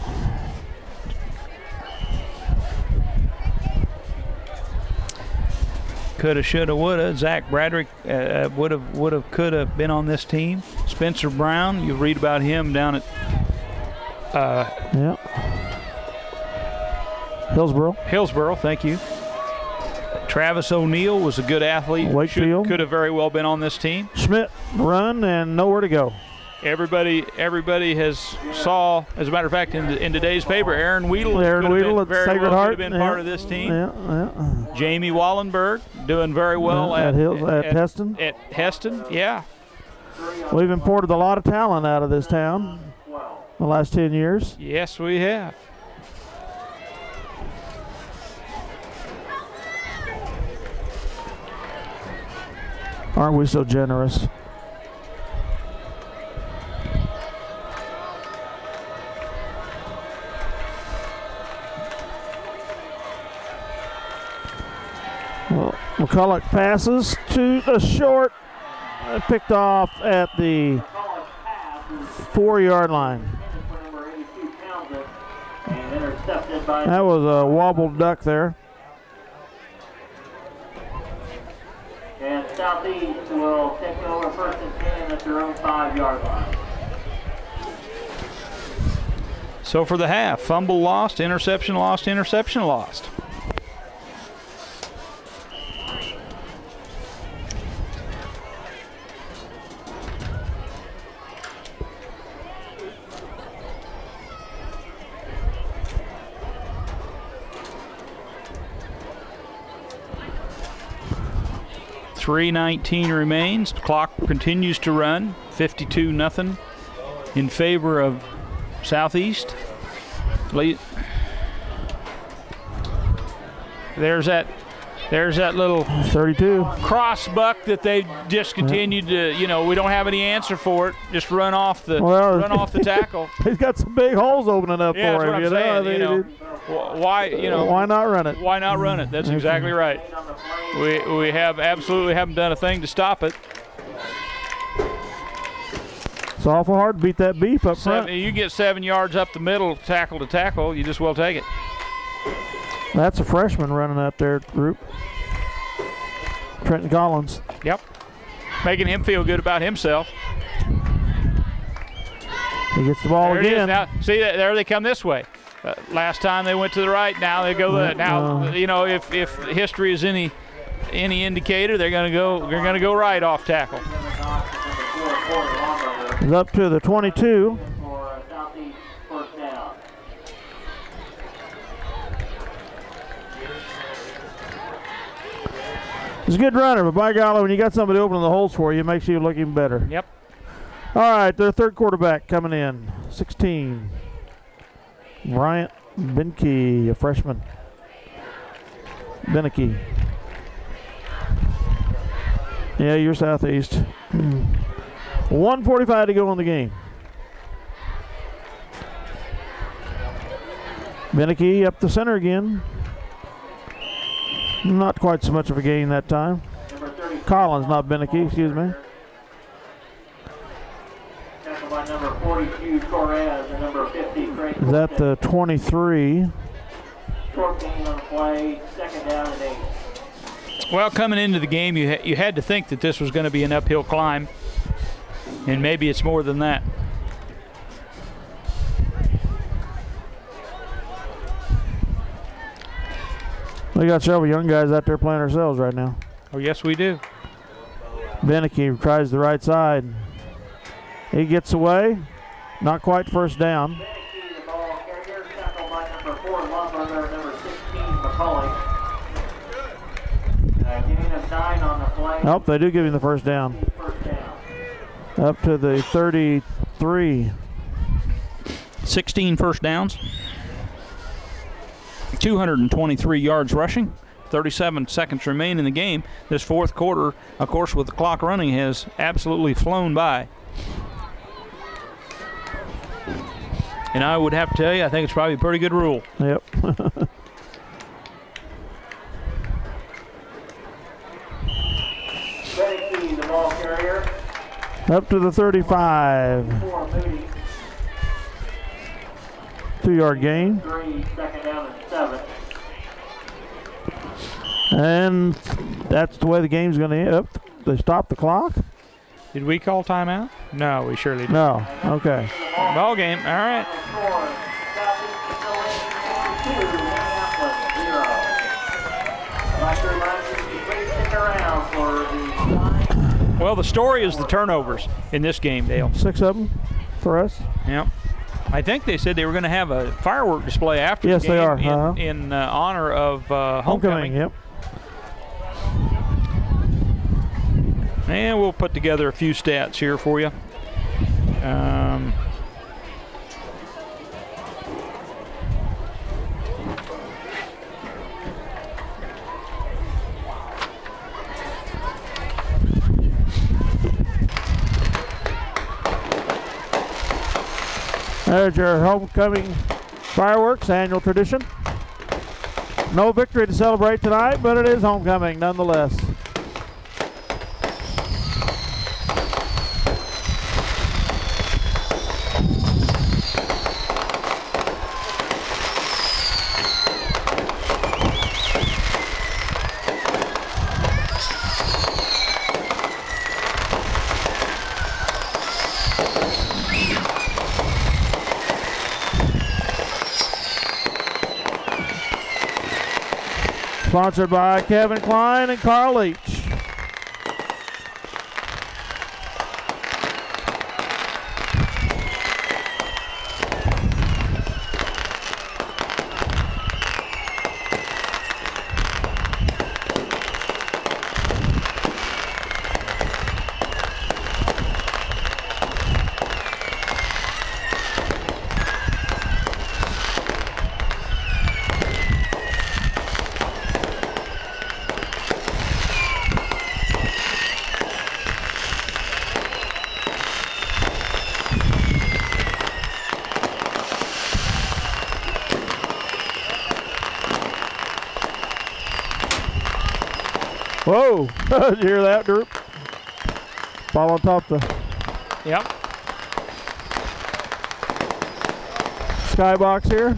Coulda, shoulda, woulda. Zach Bradrick could have been on this team. Spencer Brown, you read about him down at Hillsboro, thank you. Travis O'Neal was a good athlete. Wakefield Could have very well been on this team. Schmidt run and nowhere to go. Everybody has saw. As a matter of fact, in today's paper, Aaron Weedle at Sacred Heart could have been part of this team. Yeah. Jamie Wallenberg doing very well at Heston. At Heston, yeah. We've imported a lot of talent out of this town the last 10 years. Yes, we have. Aren't we so generous? Well, McCulloch passes to the short, picked off at the 4-yard line. That was a wobbled duck there. And Southeast will take over first and 10 at their own 5-yard line. So for the half, fumble lost, interception lost, interception lost. .3:19 remains. The clock continues to run. 52-0 in favor of Southeast. There's that little 32 cross buck that they just continued to. We don't have any answer for it. Just run off the tackle. He's got some big holes opening up Yeah, for him. that's what I'm saying. Why not run it? Why not run it? That's exactly right. We absolutely haven't done a thing to stop it. It's awful hard to beat that beef up front. You get 7 yards up the middle, tackle to tackle, you just well take it. That's a freshman running out there, group. Trenton Collins. Yep. making him feel good about himself. He gets the ball There it is. again. Now, see, there they come this way. Last time they went to the right. Now they go the. Now you know if history is any indicator, they're going to go. They're going to go right off tackle. It's up to the 22. He's a good runner, but by golly, when you got somebody opening the holes for you, it makes you look even better. Yep. All right, their third quarterback coming in, 16. Bryant Benke, a freshman. Beneke. Yeah, you're southeast. 1:45 to go in the game. Beneke up the center again. Not quite so much of a gain that time. Collins, not Beneke, excuse me. Number 42, Torres, and number 50, Craig. Is that the 23? Short gain on the play, second down and 8. Well, coming into the game, you had to think that this was going to be an uphill climb, and maybe it's more than that. We got several young guys out there playing ourselves right now. Oh, yes, we do. Beneke tries the right side. He gets away. Not quite first down. Beneke, the ball carrier, tackled by number 4, Lumberger, number 16, McCauley. Gain of 9 on the play. Nope, they do give him the first down. First down. Up to the 33. 16 first downs. 223 yards rushing. 37 seconds remain in the game. This fourth quarter, of course, with the clock running, has absolutely flown by. And I would have to tell you, I think it's probably a pretty good rule. Yep. Beneke, the ball carrier. Up to the 35. 4, Moody. 2-yard gain. 3, second down and 7. And that's the way the game's going to end up. They stop the clock? Did we call timeout? No, we surely didn't. No. Okay. Ball game. All right. Well, the story is the turnovers in this game, Dale. 6 of them for us. Yep. I think they said they were going to have a firework display after Yes, the game they are. in honor of homecoming. Yep. And we'll put together a few stats here for you. There's your homecoming fireworks, annual tradition. No victory to celebrate tonight, but it is homecoming nonetheless. Sponsored by Kevin Klein and Carl Leach. Whoa, did you hear that, Drew? Ball on top of the Yep. skybox here.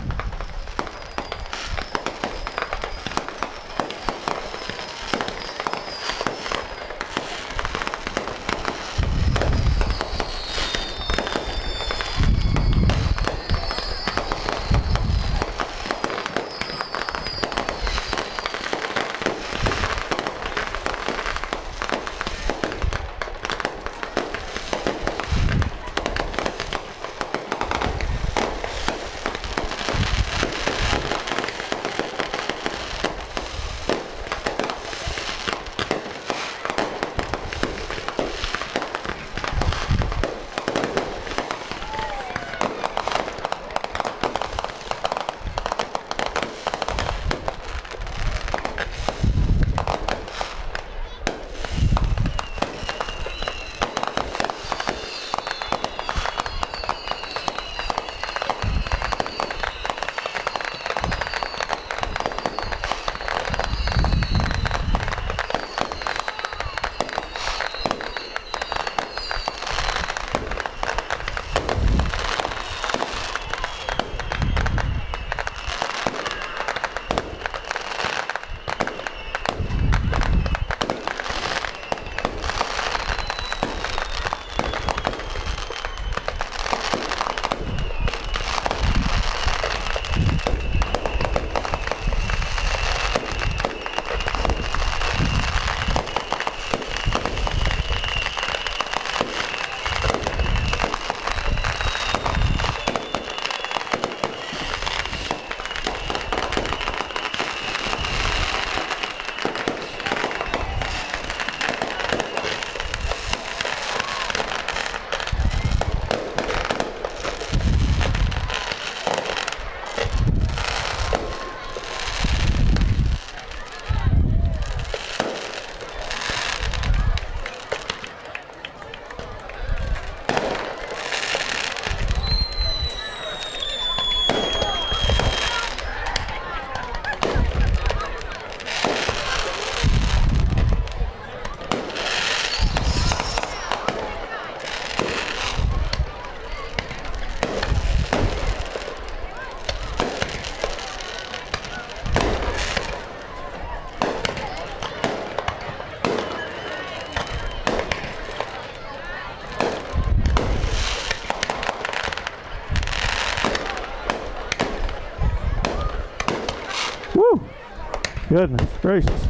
Goodness gracious.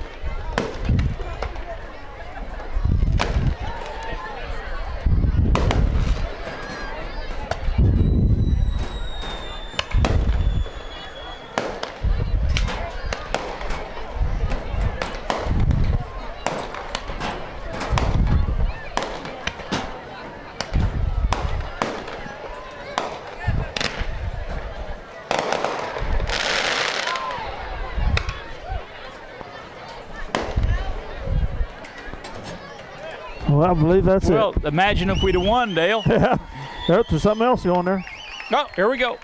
Well, I believe that's it. Well, imagine if we'd have won, Dale. Yeah. There's something else going there. Oh, here we go.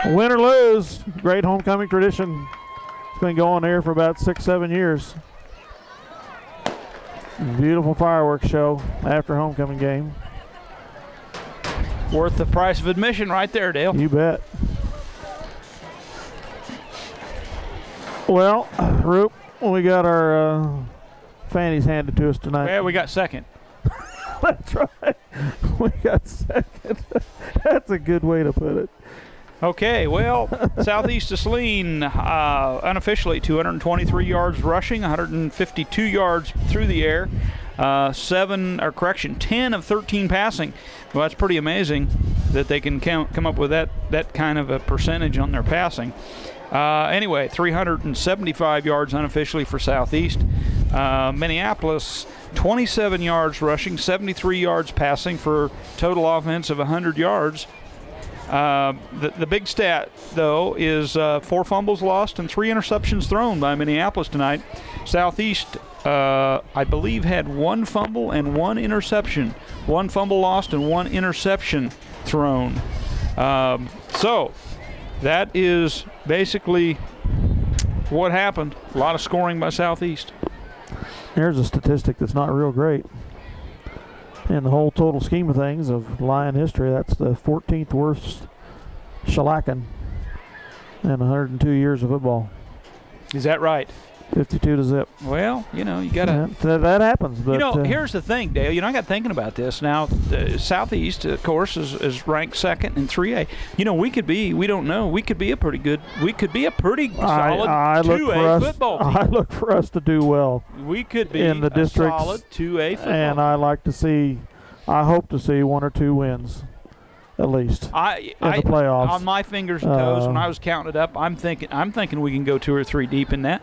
Win or lose, great homecoming tradition. It's been going there for about 6-7 years. Beautiful fireworks show after homecoming game. Worth the price of admission right there, Dale. You bet. Well, Roop, we got our fannies handed to us tonight. Yeah, we got second. That's right. We got second. That's a good way to put it. Okay, well, Southeast of Saline, unofficially 223 yards rushing, 152 yards through the air, 10 of 13 passing. Well, that's pretty amazing that they can come up with that kind of a percentage on their passing. Anyway, 375 yards unofficially for Southeast. Minneapolis, 27 yards rushing, 73 yards passing for total offense of 100 yards. The big stat, though, is 4 fumbles lost and 3 interceptions thrown by Minneapolis tonight. Southeast, I believe, had 1 fumble and 1 interception. 1 fumble lost and 1 interception thrown. So that is basically what happened. A lot of scoring by Southeast. Here's a statistic that's not real great. In the whole total scheme of things of Lion history, that's the 14th worst shellacking in 102 years of football. Is that right? 52-0. Well, you know, you got to... Yeah, that happens. But, you know, here's the thing, Dale. You know, I got thinking about this. Now, Southeast, of course, is ranked second in 3A. You know, we don't know, we could be a pretty solid 2A football team. I look for us to do well. We could be in the district, solid 2A football and I hope to see 1 or 2 wins, at least, in the playoffs. On my fingers and toes, when I was counting it up, I'm thinking we can go 2 or 3 deep in that.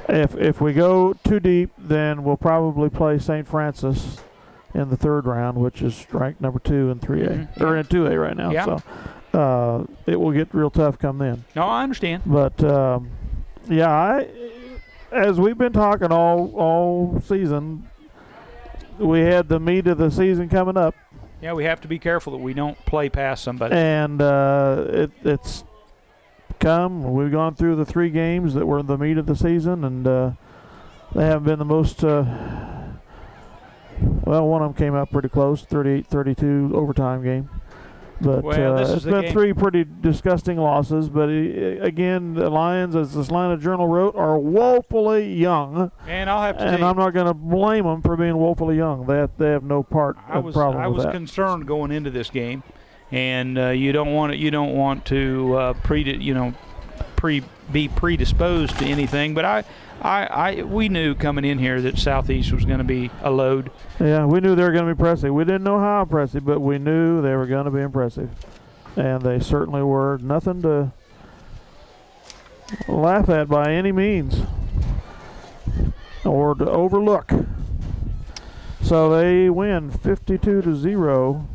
If we go too deep, then we'll probably play St. Francis in the 3rd round, which is ranked number 2 in 3A, or in 2A right now. Yeah. So it will get real tough come then. No, I understand. But as we've been talking all season, we had the meat of the season coming up. Yeah, we have to be careful that we don't play past somebody. And it's come. We've gone through the 3 games that were the meat of the season, and they haven't been the most. Well, one of them came out pretty close, 38-32 overtime game. But it's been 3 pretty disgusting losses. But again, the Lions, as the Salina Journal wrote, are woefully young. And I'll have to. And I'm not going to blame them for being woefully young. They have no part of the problem with that. I was concerned going into this game, and you don't want to be predisposed to anything. But we knew coming in here that Southeast was going to be a load. Yeah, we knew they were going to be impressive. We didn't know how impressive, but we knew they were going to be impressive. And they certainly were. Nothing to laugh at by any means or to overlook. So they win 52-0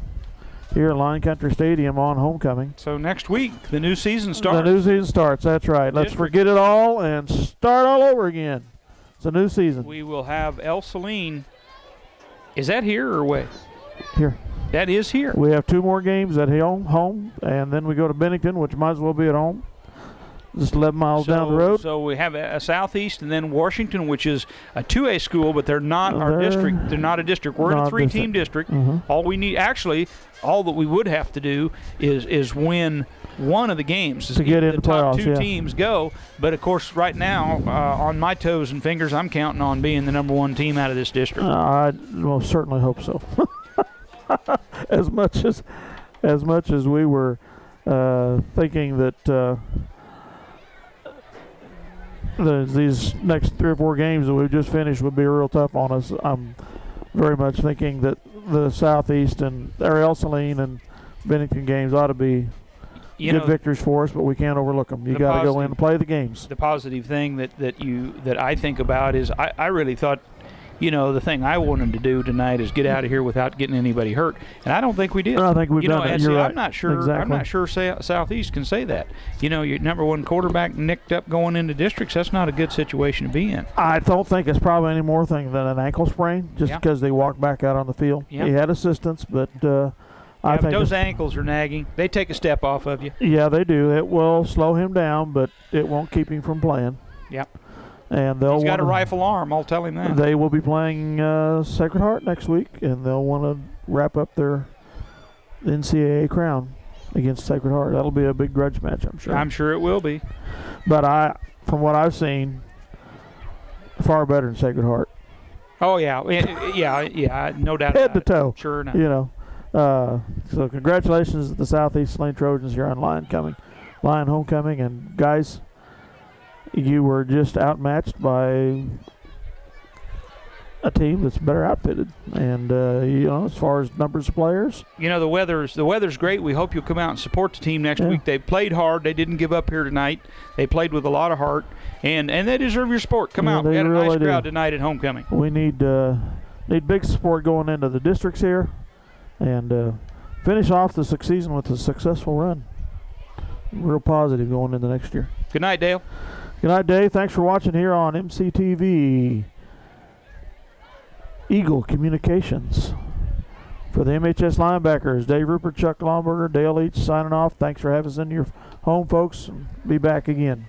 here at Lion Country Stadium on homecoming. So next week, the new season starts. The new season starts, that's right. Let's forget it all and start all over again. It's a new season. We will have El Saline. Is that here or away? Here. That is here. We have 2 more games at home, and then we go to Bennington, which might as well be at home. Just 11 miles down the road. So we have a Southeast and then Washington, which is a 2A school, but they're not our district. They're not a district. We're in a 3-team district. All we need, actually, all that we would have to do is win one of the games to get into the top playoffs, 2 teams go. But of course, right now, on my toes and fingers, I'm counting on being the number 1 team out of this district. I most certainly hope so. as much as we were thinking that these next 3 or 4 games that we've just finished would be real tough on us. I'm very much thinking that the Southeast and Saline and Bennington games ought to be good victories for us, but we can't overlook them. You got to go in and play the games. The positive thing that I think about is I really thought, the thing I wanted to do tonight is get out of here without getting anybody hurt, and I don't think we did. I think we've done it. You're right. I'm not sure. Exactly. I'm not sure Southeast can say that. Your number 1 quarterback nicked up going into districts. That's not a good situation to be in. I don't think it's probably any more thing than an ankle sprain, just because they walked back out on the field. Yeah. He had assistance, but I think those ankles are nagging. They take a step off of you. Yeah, they do. It will slow him down, but it won't keep him from playing. Yep. And he's got a rifle arm, I'll tell him that. They will be playing Sacred Heart next week, and they'll want to wrap up their NCAA crown against Sacred Heart. That'll be a big grudge match, I'm sure. I'm sure it will be. But from what I've seen, far better than Sacred Heart. Oh, yeah. Yeah, no doubt Head to toe. Sure enough. So congratulations to the Southeast Saline Trojans here on Lion Homecoming. And, guys, you were just outmatched by a team that's better outfitted, and as far as numbers of players, the weather's great. We hope you'll come out and support the team next week. They played hard. They didn't give up here tonight. They played with a lot of heart, and they deserve your support. Come out. We had a nice crowd tonight at homecoming. We need big support going into the districts here, and finish off the season with a successful run. Real positive going into next year. Good night, Dale. Good night, Dave. Thanks for watching here on MCTV Eagle Communications. For the MHS linebackers, Dave Rupert, Chuck Lomberger, Dale Leach signing off. Thanks for having us in your home, folks. Be back again.